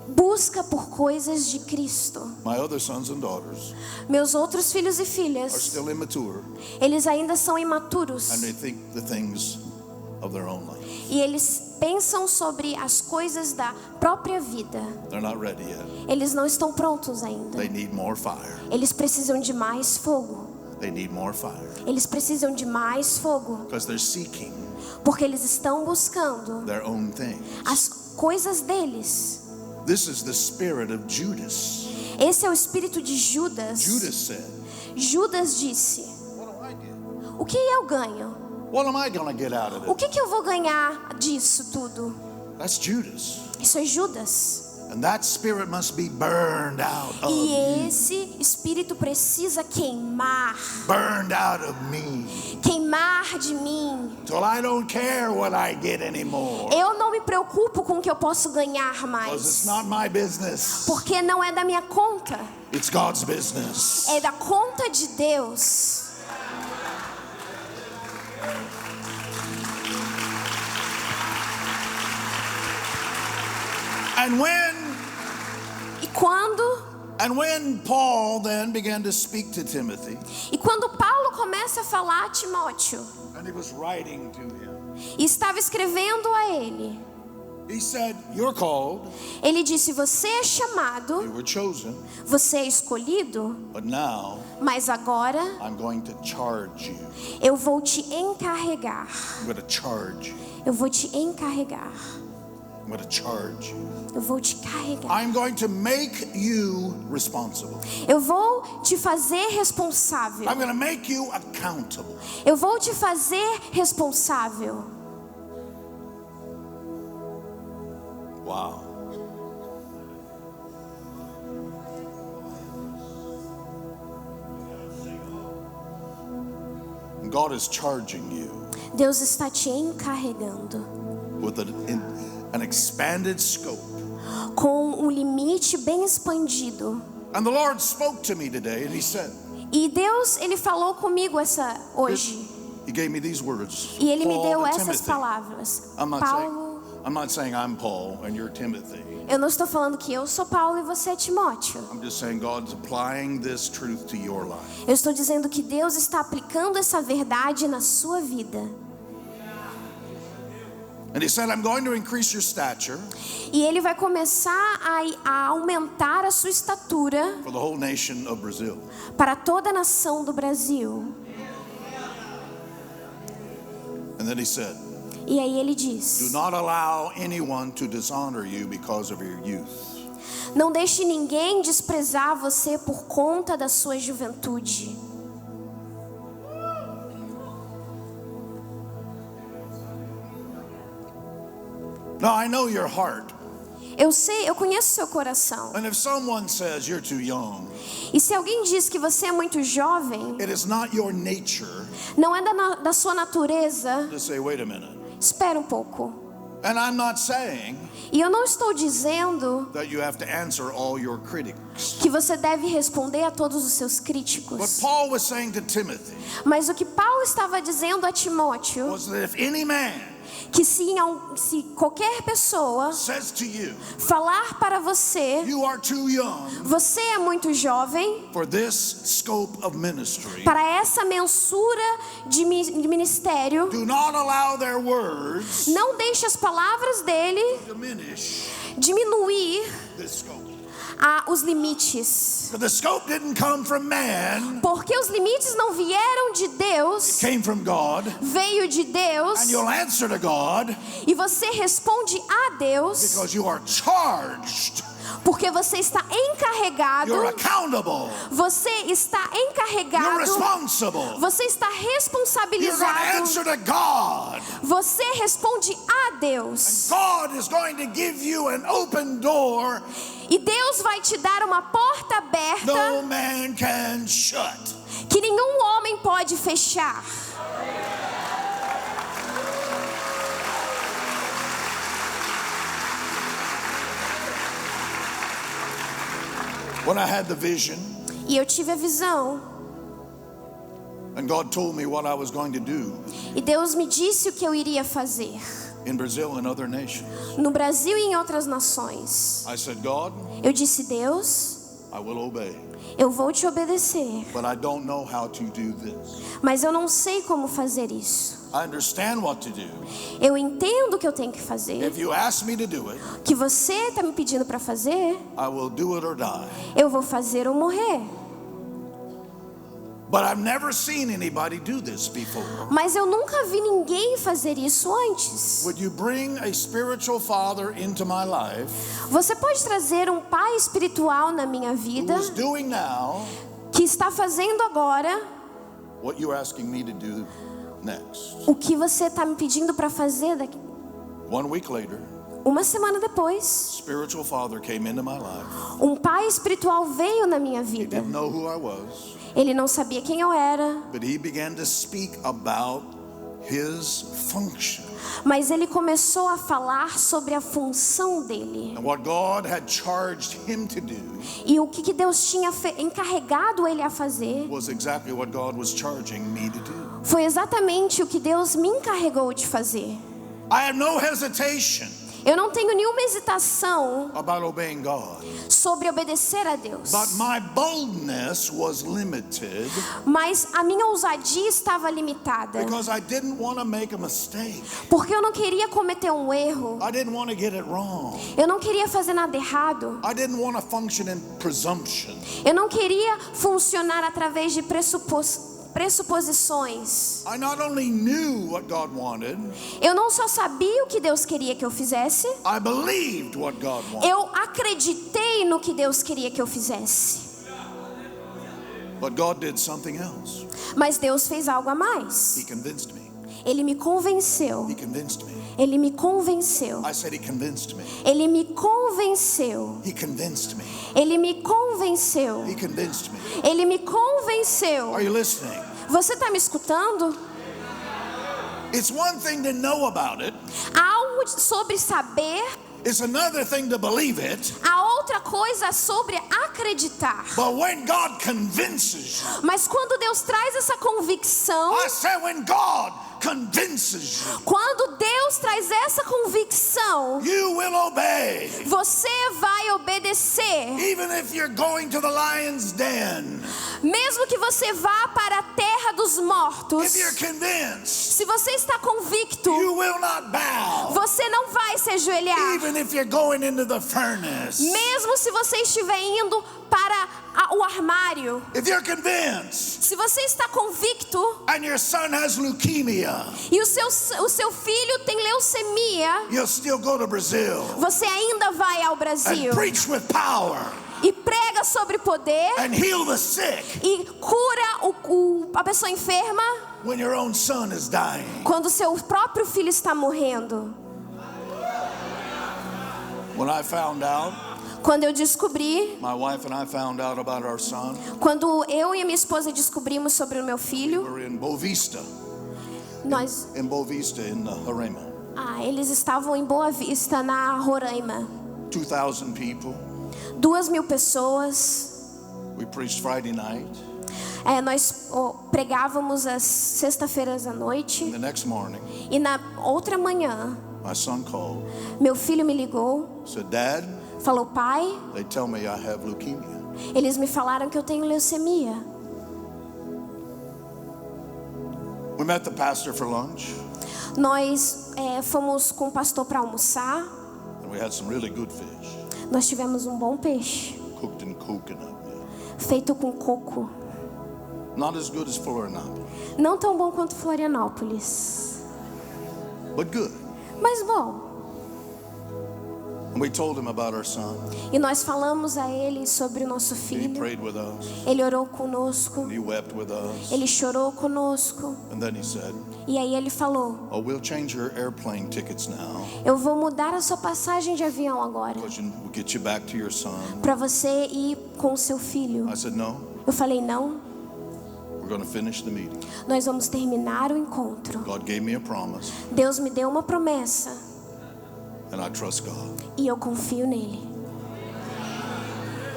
busca por coisas de Cristo. My other sons and daughters Meus outros filhos e are filhas, still immature, eles ainda são imaturos. and they think the things of their own life. E eles pensam sobre as coisas da própria vida. They're not ready yet. Eles não estão prontos ainda. They need more fire. Eles precisam de mais fogo. They need more fire. Eles precisam de mais fogo. Because they're seeking Porque eles estão buscando their own things. as coisas deles. This is the spirit of Judas. Esse é o espírito de Judas. Judas said, Judas disse: what do I get? o que eu ganho? What am I going to get out of O it? que eu vou ganhar disso tudo? That's Judas. Isso é Judas. And that spirit must be burned out of E you. esse espírito precisa queimar. Burned out of me. Queimar de mim. Till I don't care what I get anymore. Eu não me preocupo com o que eu posso ganhar Because it's mais. not my business. Porque não é da minha conta. It's God's business. É da conta de Deus. And when Paul then began to speak to Timothy, E quando Paulo começa a falar a Timóteo, and he was writing to him, e estava escrevendo a ele, he said, you're called, ele disse: você é chamado, you were chosen, você é escolhido, but now mas agora I'm going to charge you. eu vou te encarregar. I'm going to charge you. Eu vou te encarregar. I'm going to charge you. Eu vou te carregar. I'm going to make you responsible. Eu vou te fazer responsável. I'm going to make you accountable. Eu vou te fazer responsável. Wow. God is charging you. Deus está te encarregando. with an expanded scope. com limite bem expandido. And the Lord spoke to me today and he said, E Deus, ele falou comigo hoje. He gave me these words. E ele me Paul deu to essas Timothy. palavras. I'm not saying I'm Paul and you're Timothy. Eu não estou falando que eu sou Paulo e você é Timóteo. I'm just saying God's applying this truth to your life. Eu estou dizendo que Deus está aplicando essa verdade na sua vida. And he said, I'm going to increase your stature E ele vai começar a aumentar a sua estatura for the whole nation of Brazil. para toda a nação do Brasil. And then he said, E aí ele do diz: not allow anyone to dishonor you because of your youth. não deixe ninguém desprezar você por conta da sua juventude. Now I know your heart. Eu conheço seu coração. And if someone says you're too young, E se alguém diz que você é muito jovem, it is not your nature não é da sua natureza, to say, wait a minute. espera um pouco. And I'm not saying E eu não estou dizendo that you have to answer all your critics. que você deve responder a todos os seus What críticos. Paul was saying to Timothy Mas o que Paulo estava dizendo a Timóteo, was that if any man que se qualquer pessoa says to you, falar para você, you are too young você é muito jovem for this scope of ministry, para essa mensura de ministério, do not allow their words não deixe as palavras dele diminish diminuir this scope. os limites. But the scope didn't come from man, Porque os limites não vieram de Deus, came from God, veio de Deus, and you'll answer to God e você responde a Deus, because you are charged, porque você está encarregado, you're accountable, você está you're encarregado, responsible. você está You're going to responsabilizado, answer to God. você responde a Deus. God is going to give you an open door E Deus vai te dar uma porta aberta no man can shut. que nenhum homem pode fechar. When I had the vision E eu tive a visão, and God told me what I was going to do e Deus me disse o que eu iria fazer in Brazil and other nations, no Brasil e em outras nações. I said, God, Eu disse: Deus, I will obey, eu vou te obedecer, but I don't know how to do this. mas eu não sei como fazer isso. I understand what to do. Eu entendo o que eu tenho que fazer. If you ask me to do it, O que você está me pedindo para fazer, I will do it or die. eu vou fazer ou morrer. But I've never seen anybody do this before. Mas eu nunca vi ninguém fazer isso antes. Would you bring a spiritual father into my life Você pode trazer um pai espiritual na minha who vida is doing now que está fazendo agora what you're asking me to do next? o que você está me pedindo para fazer daqui. 1 week later, Uma semana depois, spiritual father came into my life. um pai espiritual veio na minha He vida. didn't know who I was, Ele não sabia quem eu era, but he began to speak about his function mas ele começou a falar sobre a função dele. and what God had charged him to do E o que Deus tinha encarregado ele a fazer was exactly what God was charging me to do. foi exatamente o que Deus me encarregou de fazer. I have no hesitation Eu não tenho nenhuma hesitação about obeying God, sobre obedecer a Deus. but my boldness was limited Mas a minha ousadia estava limitada. because I didn't want to make a mistake. Porque eu não queria cometer um erro. I didn't want to get it wrong. Eu não queria fazer nada errado. I didn't want to function in presumption. Eu não queria funcionar através de pressuposições. I not only knew what God wanted, Eu não só sabia o que Deus queria que eu fizesse, I believed what God wanted. eu acreditei no que Deus queria que eu fizesse. But God did something else. Mas Deus fez algo a mais. He convinced me. Ele me convenceu. He convinced me. Ele me convenceu. I said he convinced me. Ele me convenceu. He convinced me. Ele me convenceu. He convinced me. Ele me convenceu. Are you listening? Você está me escutando? It's one thing to know about it, Há algo sobre saber, it's another thing to believe it. a outra coisa é sobre acreditar. But when God convinces you, Mas quando Deus traz essa convicção, I said when God convinces you, quando Deus traz essa convicção, you will obey. você vai obedecer. Even if you're going to the lion's den, Mesmo que você vá para a terra dos mortos, if you're convinced, se você está convicto, you will not bow. você não vai se ajoelhar. Even if you're going into the furnace, Mesmo se você estiver indo para o armário, if you're convinced se você está convicto and your son has leukemia, e o seu filho tem leucemia, you'll still go to Brazil você ainda vai ao and Brasil preach with power e prega sobre poder and heal the sick e cura a pessoa enferma when your own son is dying. quando seu próprio filho está morrendo. When I found out, Quando eu descobri, my wife and I found out about our son, quando eu e a minha esposa descobrimos sobre o meu we filho, were in Bovista, nós, in Roraima. eles estavam em Boa Vista, na Roraima. 2,000 people. 2.000 pessoas. We preached Friday night. Nós pregávamos às sexta-feiras à noite. And the next morning, E na outra manhã, my son called, meu filho me ligou, said, Dad, falou: pai, they tell me I have leukemia. eles me falaram que eu tenho leucemia. We met the pastor for lunch, Nós fomos com o pastor para almoçar. and we had some really good fish, Nós tivemos um bom peixe, cooked in coconut milk. feito com coco. Not as good as Florianópolis, Não tão bom quanto Florianópolis, but good. mas bom. And we told him about our son. E nós falamos a ele sobre o nosso He filho. prayed with us. Ele orou conosco. He wept with us. Ele chorou conosco. And then he said, E aí ele falou: oh, we'll change your airplane tickets now, eu vou mudar a sua passagem de avião agora, because we'll get you back to your son. para você ir com o seu filho. I said, no, Eu falei: não, we're going to finish the meeting. nós vamos terminar o encontro. God gave me a promise, Deus me deu uma promessa and I trust God. e eu confio nele.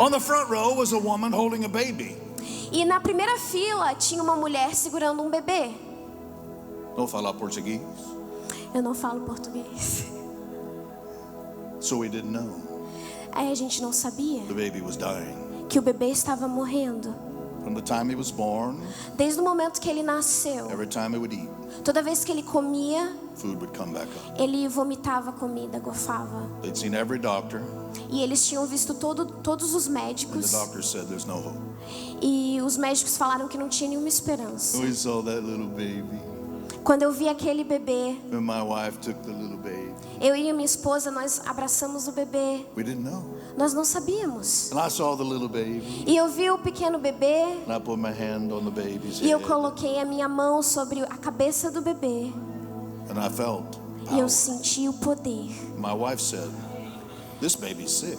On the front row was a woman holding a baby. E na primeira fila tinha uma mulher segurando um bebê. Não fala português, Eu não falo português. so we didn't know Aí a gente não sabia the baby was dying. que o bebê estava morrendo. From the time he was born, Desde o momento que ele nasceu, every time he would eat, toda vez que ele comia, food would come back up. ele vomitava comida, gorfava. They'd seen every doctor, E eles tinham visto todos os and the médicos. doctor said there's no hope. E os médicos falaram que não tinha nenhuma esperança. We saw that little baby, Quando eu vi aquele bebê, and my wife took the little baby. eu e a minha esposa, nós abraçamos o bebê. We didn't know. Nós não sabíamos. And I saw the little baby, E eu vi o pequeno bebê, and I put my hand on the baby's e eu head, coloquei a minha mão sobre a cabeça do bebê. and I felt E eu power. senti o poder. My wife said, this baby's sick.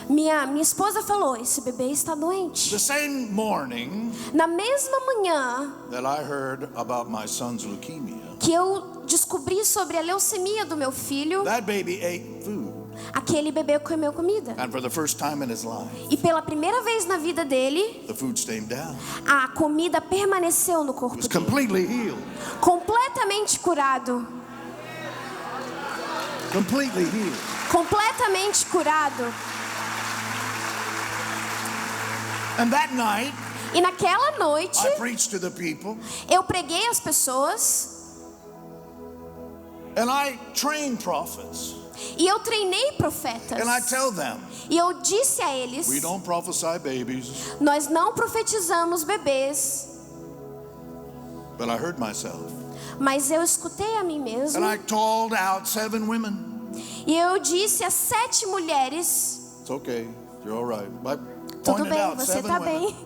Minha esposa falou: esse bebê está doente. The same morning Na mesma manhã that I heard about my son's leukemia, que eu descobri sobre a leucemia do meu filho, that baby ate food. aquele bebê comeu comida. And for the first time in his life, E pela primeira vez na vida dele, the food stayed down. a comida permaneceu no He corpo was dele. completely healed. Completamente curado. Completely healed. Completamente curado. And that night, E naquela noite, I preached to the people, eu preguei às pessoas and I trained prophets. e eu treinei profetas. And I tell them, E eu disse a eles: we don't prophesy babies, nós não profetizamos bebês, but I heard myself. mas eu escutei a mim mesmo. And I called out 7 women. E eu disse a 7 mulheres: It's okay, you're all right. I tudo pointed bem, out você 7 está women. bem.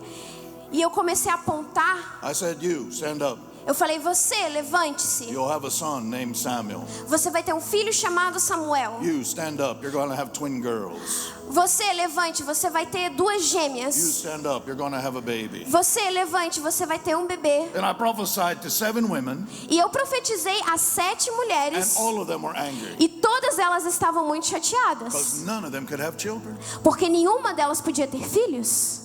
E eu comecei a apontar. I said, you, stand up. Eu falei, você, levante-se. You'll have a son named Samuel. Você vai ter um filho chamado Samuel. You, stand up. You're going to have twin girls. Você, levante, você vai ter duas You, gêmeas. stand up. You're going to have a baby. Você, levante, você vai ter um bebê. And I prophesied to 7 women, E eu profetizei a 7 and mulheres. all of them were angry E todas elas estavam muito because chateadas. none of them could have children. Porque nenhuma delas podia ter filhos.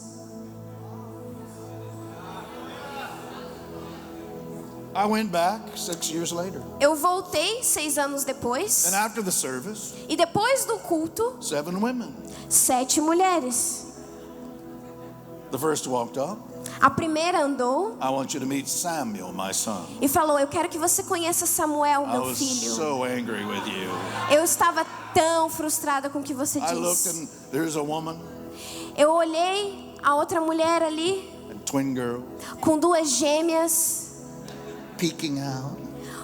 I went back 6 years later. Eu voltei 6 anos depois. And after the service, E depois do culto, 7 women. 7 mulheres. The first walked up. A primeira andou I want you to meet Samuel, my son. e falou, eu quero que você conheça Samuel, I meu was filho. so angry with you. Eu estava tão frustrada com o que você I looked disse. and there's a woman Eu olhei a outra mulher ali, and twin girl com 2 gêmeas, peeking out.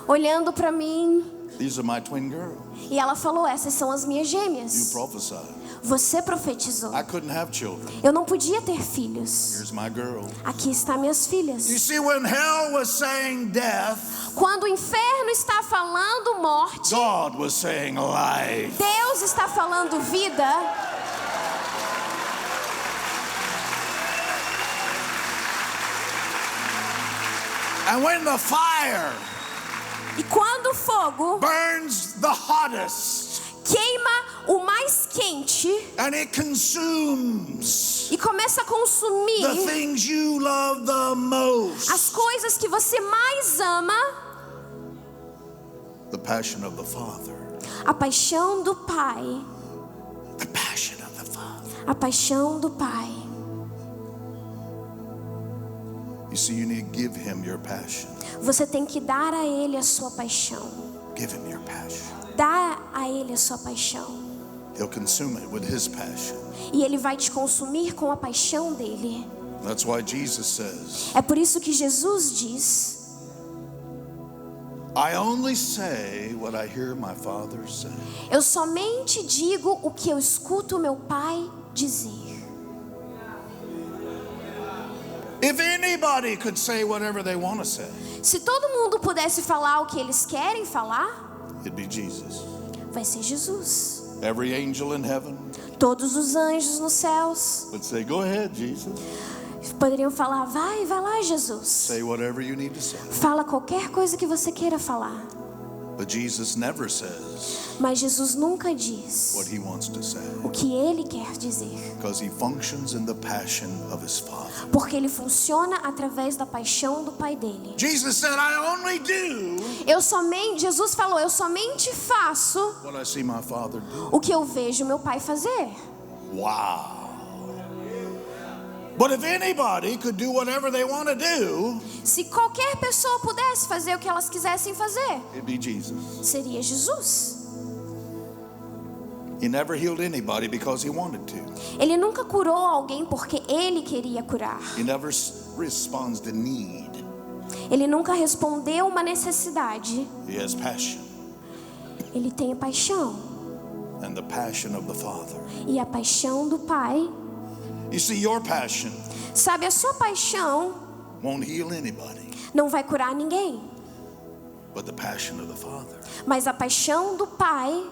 olhando para mim. These are my twin girls. E ela falou, essas são as minhas You gêmeas. prophesied. Você profetizou. I couldn't have children. Eu não podia ter filhos. Here's my girl. Aqui estão minhas You filhas. see, when hell was saying death, Quando o inferno está falando morte, God was saying life. Deus está falando vida. And when the fire E quando o fogo burns the hottest queima o mais quente and it consumes e começa a the consumir things you love the most, as coisas que você mais ama, the passion of the Father, a paixão do Pai, the passion of the Father. a paixão do Pai. You see, you need to give him your passion. Você tem que dar a Ele a sua paixão. Give him your passion. Dá a Ele a sua paixão. He'll consume it with his passion. E Ele vai te consumir com a paixão dele. That's why Jesus says, É por isso que Jesus diz, I only say what I hear my Father say. eu somente digo o que eu escuto meu Pai dizer. If anybody could say whatever they want to say, Se todo mundo pudesse falar o que eles querem falar, it'd be Jesus. vai ser Jesus. Every angel in heaven Todos os anjos nos céus would say, go ahead, Jesus. poderiam falar, vai lá, Jesus. Say whatever you need to say. Fala qualquer coisa que você queira falar. But Jesus never says Mas Jesus nunca diz what he wants to say o que Ele quer dizer. because he functions in the passion of his Father. Porque Ele funciona através da paixão do Pai dele. Jesus said, I only do Jesus falou, eu somente faço what I see my Father do. o que eu vejo meu Pai fazer. Wow. But if anybody could do whatever they want to do, Se qualquer pessoa pudesse fazer o que elas quisessem fazer, it'd be Jesus. seria Jesus. He never healed anybody because he wanted to. Ele nunca curou alguém porque Ele queria curar. He never responds to need. Ele nunca respondeu uma necessidade. He has passion. Ele tem a paixão. And the passion of the Father. E a paixão do Pai. You see, your passion Sabe, a sua paixão won't heal anybody, não vai curar ninguém. but the passion of the Father. Mas a paixão do Pai,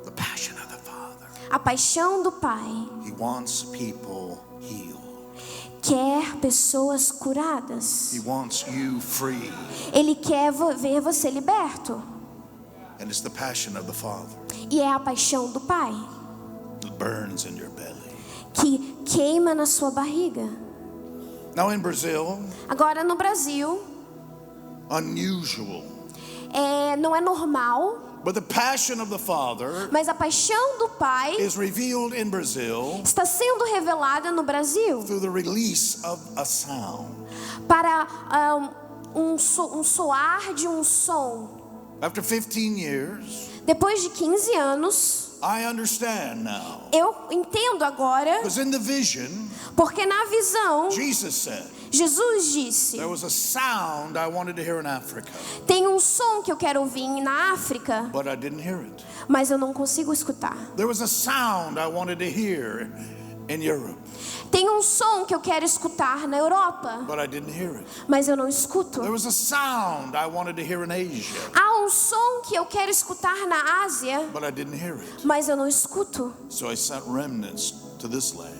The passion of the Father. a paixão do Pai He wants people healed. quer pessoas curadas. He wants you free. Ele quer ver você liberto. And it's the passion of the Father E é a paixão do Pai that burns in your belly. que queima na sua barriga. Now in Brazil, Agora no Brasil, unusual, não é normal, but the passion of the Father mas a paixão do Pai is revealed in Brazil está sendo revelada no Brasil through the release of a sound. para um soar de um som. After 15 years, Depois de 15 anos, I understand now. eu entendo agora, Because in the vision, porque na visão, Jesus said, Jesus disse, there was a sound I wanted to hear in Africa, tem um som que eu quero ouvir na África, but I didn't hear it. mas eu não consigo escutar. There was a sound I wanted to hear in Europe, Tem um som que eu quero escutar na Europa, but I didn't hear it. mas eu não escuto. There was a sound I wanted to hear in Asia, Há um som que eu quero escutar na Ásia, but I didn't hear it. mas eu não escuto. So I sent remnants to this land.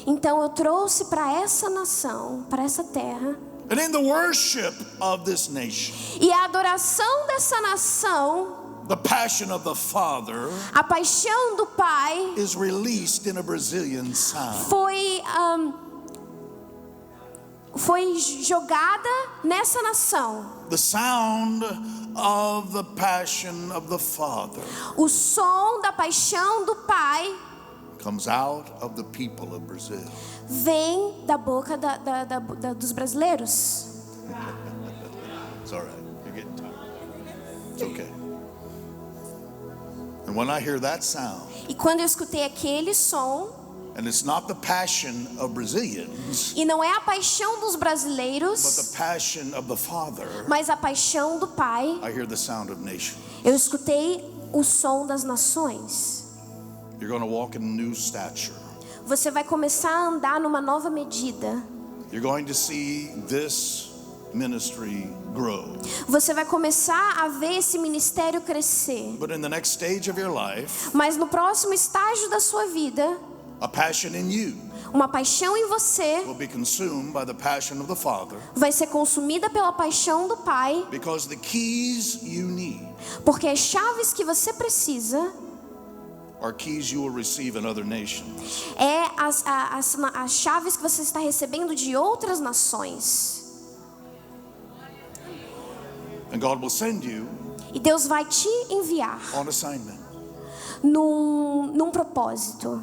Então eu trouxe para essa nação, para essa terra, And in the worship of this nation, e a adoração dessa nação, the passion of the Father a paixão do Pai, is released in a Brazilian sound. foi jogada nessa nação. The sound of the passion of the Father O som da paixão do Pai comes out of the people of Brazil. vem da boca dos brasileiros. It's all right. You're getting tired. It's okay. And when I hear that sound, E quando eu escutei aquele som, and it's not the passion of Brazilians, e não é a paixão dos but brasileiros, the passion of the Father, mas a paixão do Pai, I hear the sound of nations. eu escutei o som das nações. You're going to walk in new stature. Você vai começar a andar numa nova medida. You're going to see this ministry grow. Você vai começar a ver esse ministério crescer. But in the next stage of your life, Mas no próximo estágio da sua vida, a passion in you uma paixão em você will be consumed by the passion of the Father, vai ser consumida pela paixão do Pai, because the keys you need porque as chaves que você precisa are keys you will receive in other nations. é as chaves que você está recebendo de outras nações. And God will send you E Deus vai te enviar on assignment. num propósito.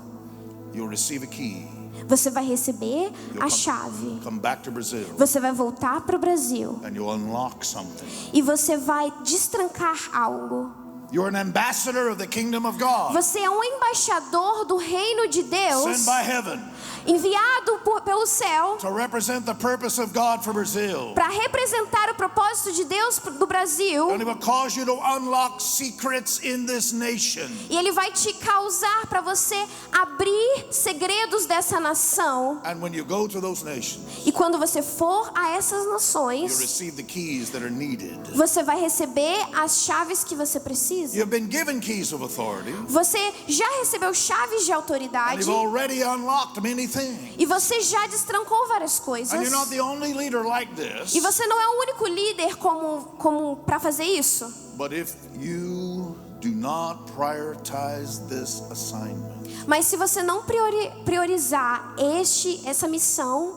You'll receive a key. Você vai receber You'll a chave. come back to Brazil, Você vai voltar para o Brasil and you'll unlock something. e você vai destrancar algo. You're an ambassador of the kingdom of God, Você é um embaixador do reino de Deus, sent by heaven enviado pelo céu to represent the purpose of God for Brazil. para representar o propósito de Deus do Brasil. And it will cause you to unlock secrets in this nation. E Ele vai te causar para você abrir segredos dessa nação. And when you go to those nations, E quando você for a essas you nações, receive the keys that are needed. você vai receber as chaves que você precisa. You've been given keys of authority, Você já recebeu chaves de and autoridade. you've already unlocked many things. E você já destrancou várias And coisas. you're not the only leader like this. E você não é o único líder como para fazer isso. But if you do not prioritize this assignment, Mas se você não priorizar essa missão,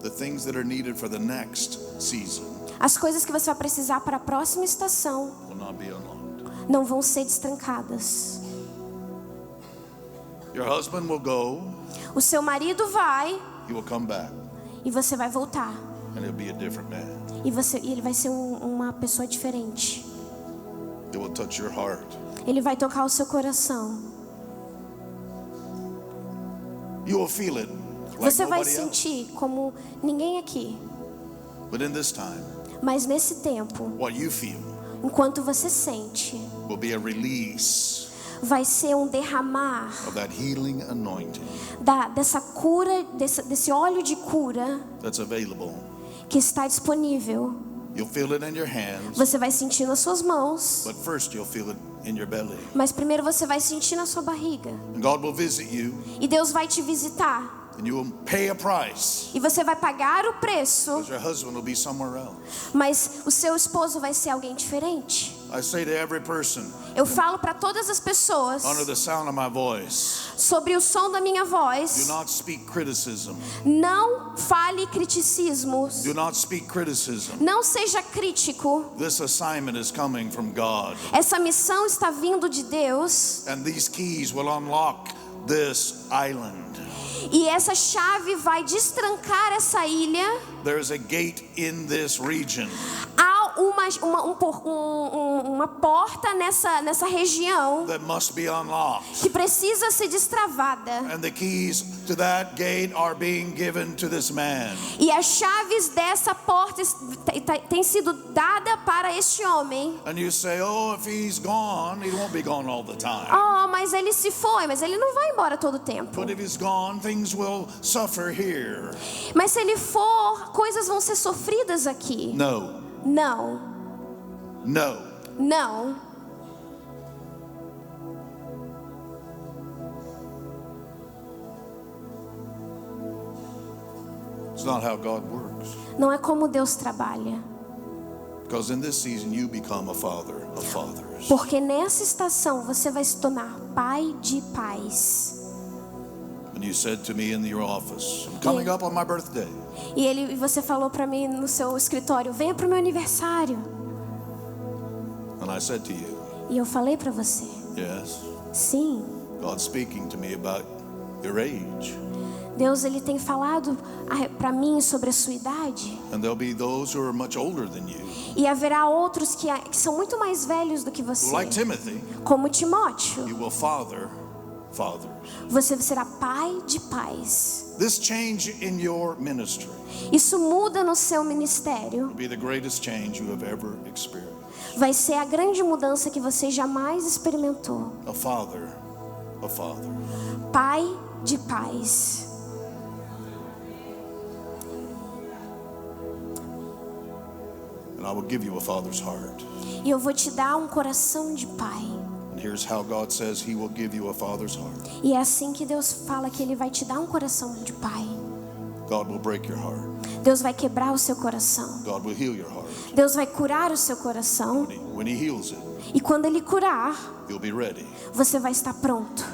the things that are needed for the next season as coisas que você vai precisar para a próxima estação will not be unlocked. não vão ser destrancadas. Your husband will go, O seu marido vai he will come back, e você vai voltar. and he'll be a different man. E ele vai ser uma pessoa diferente. It will touch your heart. Ele vai tocar o seu coração. You will feel it like Você vai nobody else. sentir como ninguém aqui. But in this time, Mas nesse tempo, what you feel enquanto você sente, will be a release vai ser um derramar of that healing anointing dessa cura, desse óleo de cura that's available. que está disponível. You'll feel it in your hands, Você vai sentir nas suas mãos, but first you'll feel it in your belly. mas primeiro você vai sentir na sua barriga. And God will visit you, E Deus vai te visitar. and you will pay a price, E você vai pagar o preço, because your husband will be somewhere else. mas o seu esposo vai ser alguém diferente. I say to every person Eu falo para todas as pessoas under the sound of my voice, sobre o som da minha do voz. not speak criticism. Não fale criticismos. Do not speak criticism. Não seja crítico. This assignment is coming from God, Essa missão está vindo de Deus. and these keys will unlock this island. E essa chave vai destrancar essa ilha. There is a gate in this region Há uma uma porta nessa região that must be unlocked. que precisa ser destravada. And the keys to that gate are being given to this man. E as chaves dessa porta têm sido dadas para este homem. And you say, oh, if he's gone, he won't be gone all the time. Oh, mas ele se foi, mas ele não vai embora todo o tempo. But if he's gone, things will suffer here. Mas se ele for, coisas vão ser sofridas aqui. No, Não, no. não. It's not how God works. Não é como Deus trabalha. Because in this season, you become a father of fathers. Porque nessa estação você vai se tornar pai de pais. And you said to me in your office, I'm coming up on my birthday. E você falou para mim no seu escritório, venha para o meu aniversário. And I said to you, E eu falei para você, yes, sim, God's speaking to me about your age. Deus ele tem falado para mim sobre a sua idade. And there'll be those who are much older than you, E haverá outros que são muito mais velhos do que você. like Timothy. Como Timóteo, You will father fathers. você será pai de pais. This change in your ministry Isso muda no seu ministério. will be the greatest change you have ever experienced. Vai ser a grande mudança que você jamais experimentou. A father of fathers. Pai de pais. And I will give you a father's heart. E eu vou te dar um coração de pai. And here's how God says he will give you a father's heart. E é assim que Deus fala que Ele vai te dar um coração de pai. God will break your heart. Deus vai quebrar o seu coração. God will heal your heart. Deus vai curar o seu coração. When he heals it, E quando Ele curar, you'll be ready. você vai estar pronto.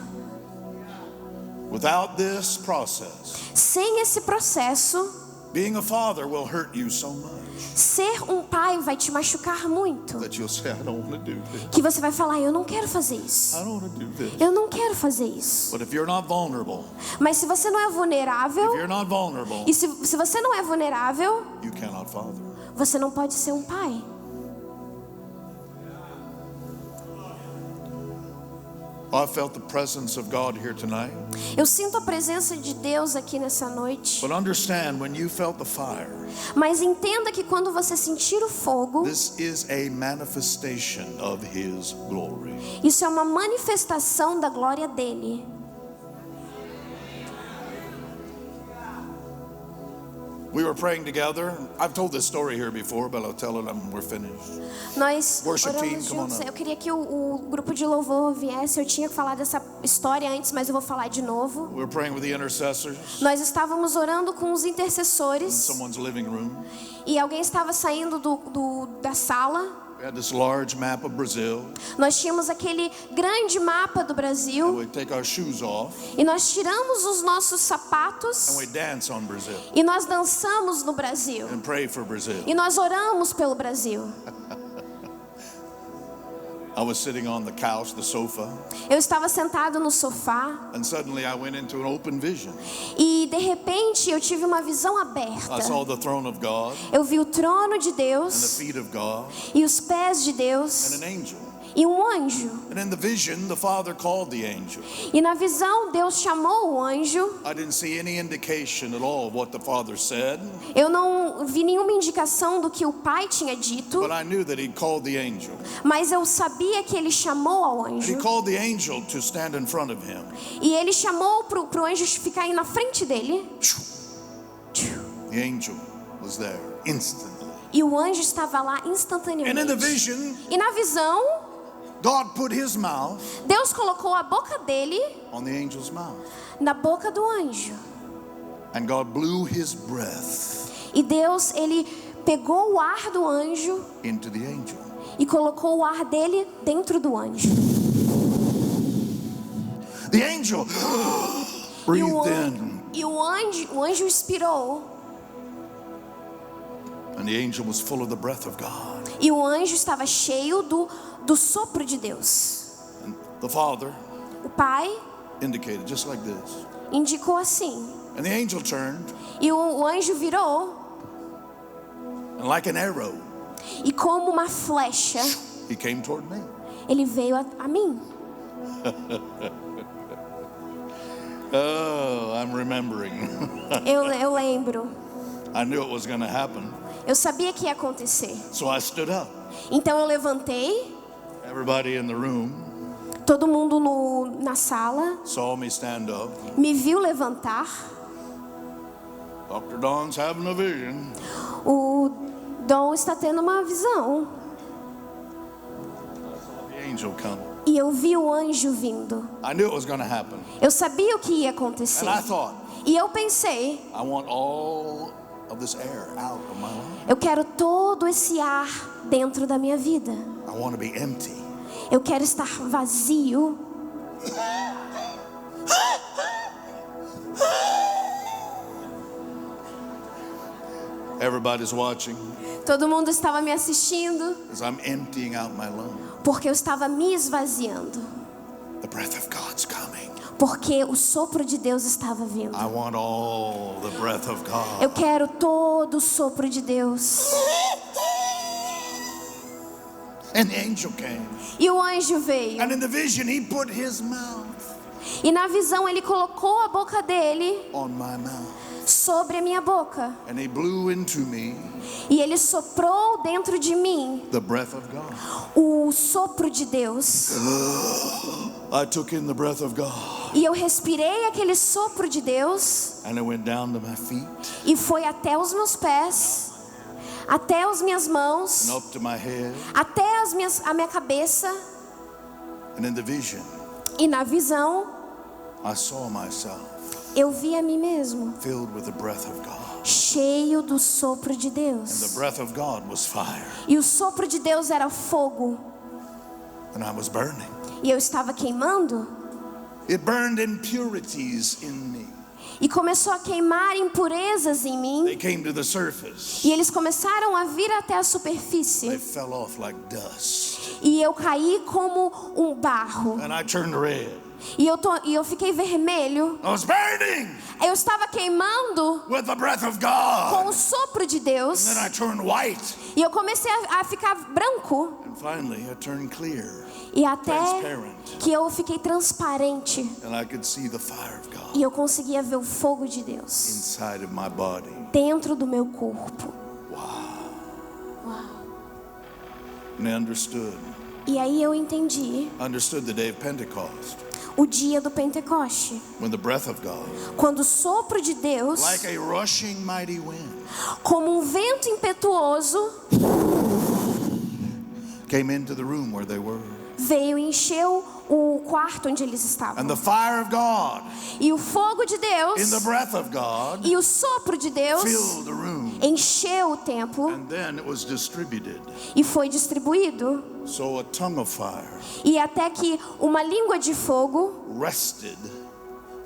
Without this process, Sem esse processo, being a father will hurt you so much ser um pai vai te machucar muito. that you'll say, I don't want to do this. Que você vai falar, eu não quero fazer isso. I don't want to do this. Eu não quero fazer isso. But if you're not vulnerable, Mas se você não é vulnerável, if you're not vulnerable, e se você não é vulnerável, you cannot father. você não pode ser um pai. I felt the presence of God here tonight. Eu sinto a presença de Deus aqui nessa noite. But understand, when you felt the fire, Mas entenda que quando você sentir o fogo, this is a manifestation of his glory. isso é uma manifestação da glória dele. We were praying together. I've told this story here before, but I'll tell it when we're finished. Nós Worship team, oramos come on juntos. up. Eu queria que o grupo de louvor viesse. Eu tinha que falar dessa história antes, mas eu vou falar de novo. We were praying with the intercessors Nós estávamos orando com os in intercessores someone's living room. e alguém estava saindo da sala. We had this large map of Brazil. Nós tínhamos aquele grande mapa do And Brasil we take our shoes off e nós tiramos os nossos and sapatos we dance on Brazil e nós dançamos no Brasil. and pray for Brazil. E nós oramos pelo Brasil. I was sitting on the couch, the sofa, Eu estava sentado no sofá and suddenly I went into an open vision. e de repente eu tive uma visão I aberta. saw the throne of God Eu vi o trono de and the Deus feet of God e os pés de and Deus an angel. e um anjo. And in the vision, the Father called the angel. E na visão Deus chamou o anjo. I didn't see any indication at all of what the Father said, Eu não vi nenhuma indicação do que o pai tinha dito, but I knew that He called the angel. mas eu sabia que ele chamou ao And He anjo. called the angel to stand in front of Him. E ele chamou pro anjo ficar aí na frente dele. The angel was there instantly. E o anjo estava lá And in the instantaneamente. vision, E na visão, God put His mouth Deus colocou a boca dele on the angel's mouth. na boca do anjo. And God blew His breath E Deus, ele pegou o ar do anjo into the angel. e colocou o ar dele dentro do anjo. The angel E breathed in, o anjo expirou. and the angel was full of the breath of God. E o anjo estava cheio do sopro de Deus. And the Father O pai indicated just like this. indicou assim. And the angel turned, E o anjo virou and like an arrow, E como uma flecha, he came toward me. ele veio a mim. Oh, I'm remembering. Eu lembro. I knew it was going to happen. Eu sabia que ia acontecer. So I stood up. Então eu levantei. Everybody in the room Todo mundo na sala saw me stand up. me viu levantar. Dr. Don's having a vision. O Dom está tendo uma visão. The angel come. E eu vi o anjo vindo. I knew it was going to happen. Eu sabia o que ia acontecer. And I thought, E eu pensei, I want all of this air out of my life. eu quero todo esse ar dentro da minha vida. I want to be empty. Eu quero estar vazio. Everybody's watching Todo mundo estava me assistindo as I'm emptying out my lungs. porque eu estava me esvaziando. The breath of God's coming. Porque o sopro de Deus estava vindo. I want all the breath of God. Eu quero todo o sopro de Deus. And the angel came. E o anjo veio. And in the vision, he put his mouth E na visão ele colocou a boca dele on my mouth. sobre a minha boca. And he blew into me E ele soprou dentro de mim the breath of God. o sopro de Deus. I took in the breath of God. E eu respirei aquele sopro de Deus. And it went down to my feet E foi até os meus pés, até as minhas mãos, and up to my head. até a minha cabeça. And in the vision, E na visão I saw myself eu vi a mim mesmo, filled with the breath of God. cheio do sopro de And the Deus. breath of God was fire. E o sopro de Deus era fogo. And I was burning. E eu estava queimando. It burned impurities in me. E começou a queimar impurezas em They mim. came to the surface. E eles começaram a vir até a They superfície. fell off like dust. E eu caí como um barro. And I turned red. E eu fiquei vermelho. I was burning Eu estava queimando with the breath of com o God. sopro de Deus. And then I turned white. E eu comecei a ficar branco. And finally, I turned clear, E até transparent. que eu fiquei transparente. And I could see the fire of God E eu conseguia ver o fogo de Deus inside of my body. dentro do meu corpo. And I understood E aí eu entendi the day of Pentecost, o dia do Pentecoste. when the breath of God, Quando o sopro de Deus, like a rushing mighty wind, como um vento impetuoso, came into the room where they were. veio e encheu o quarto onde eles estavam. And the fire of God E o fogo de in the Deus breath of God e o sopro de Deus filled the room. encheu o templo And then it was distributed. e foi distribuído. So a tongue of fire E até que uma língua de fogo rested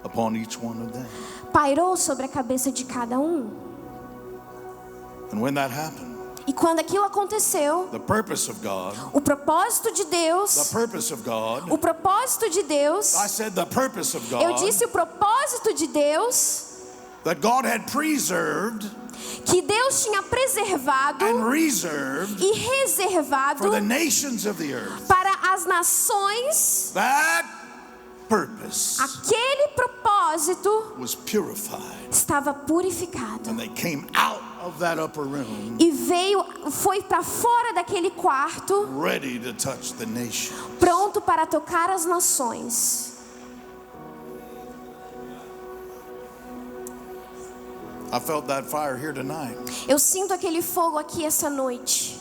upon each one of them. pairou sobre a cabeça de cada um. And when that happened, E quando aquilo aconteceu, the purpose of God, o propósito de the Deus, purpose of God, o propósito de Deus, I said the purpose of eu God, disse o propósito de Deus, that God had preserved que Deus tinha preservado and reserved e reservado for the nations of the earth. para as nações. That purpose Aquele propósito was purified. estava purificado. And they came out of that upper room E foi para fora daquele quarto, ready to touch the nation. pronto para tocar as nações. I felt that fire here tonight. Eu sinto aquele fogo aqui essa noite.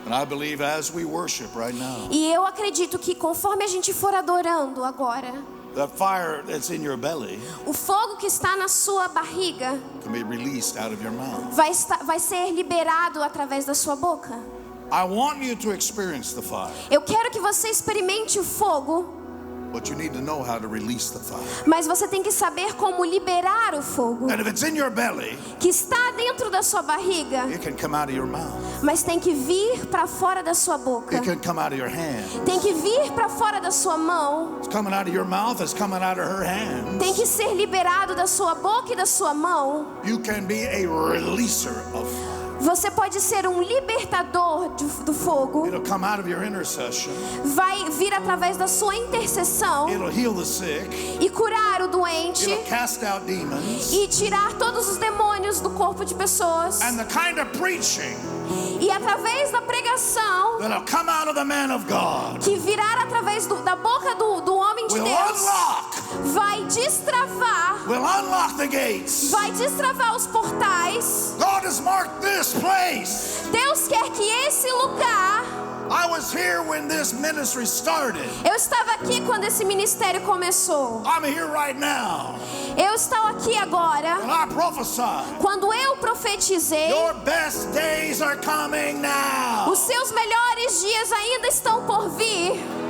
And I believe as we worship right now, E eu acredito que conforme a gente for adorando agora, that fire that's in your belly o fogo que está na sua barriga can be released out of your mouth. vai ser liberado através da sua boca. I want you to experience the fire, Eu quero que você experimente o fogo, but you need to know how to release the fire. mas você tem que saber como liberar o fogo And if it's in your belly, que está dentro da sua barriga, it can come out of your mouth. mas tem que vir para fora da sua boca. It can come out of your hand. Tem que vir para fora da sua mão. It's coming out of your mouth, it's coming out of her hands. Tem que ser liberado da sua boca e da sua mão. You can be a releaser of fire. Você pode ser um libertador do fogo. It'll come out of your intercession. Vai vir através da sua intercessão It'll heal the sick. e curar o doente It'll cast out demons. e tirar todos os demônios do corpo de pessoas. And the kind of preaching E através da pregação that'll come out of the man of God que virá através da boca do homem de will Deus, vai unlock the gates. vai destravar os portais. God has marked this place. Deus quer que esse lugar... I was here when this ministry started. Eu estava aqui quando esse ministério começou. I'm here right now. Eu estou aqui agora. And I prophesy. Quando eu profetizei, Your best days are coming now. os seus melhores dias ainda estão por vir.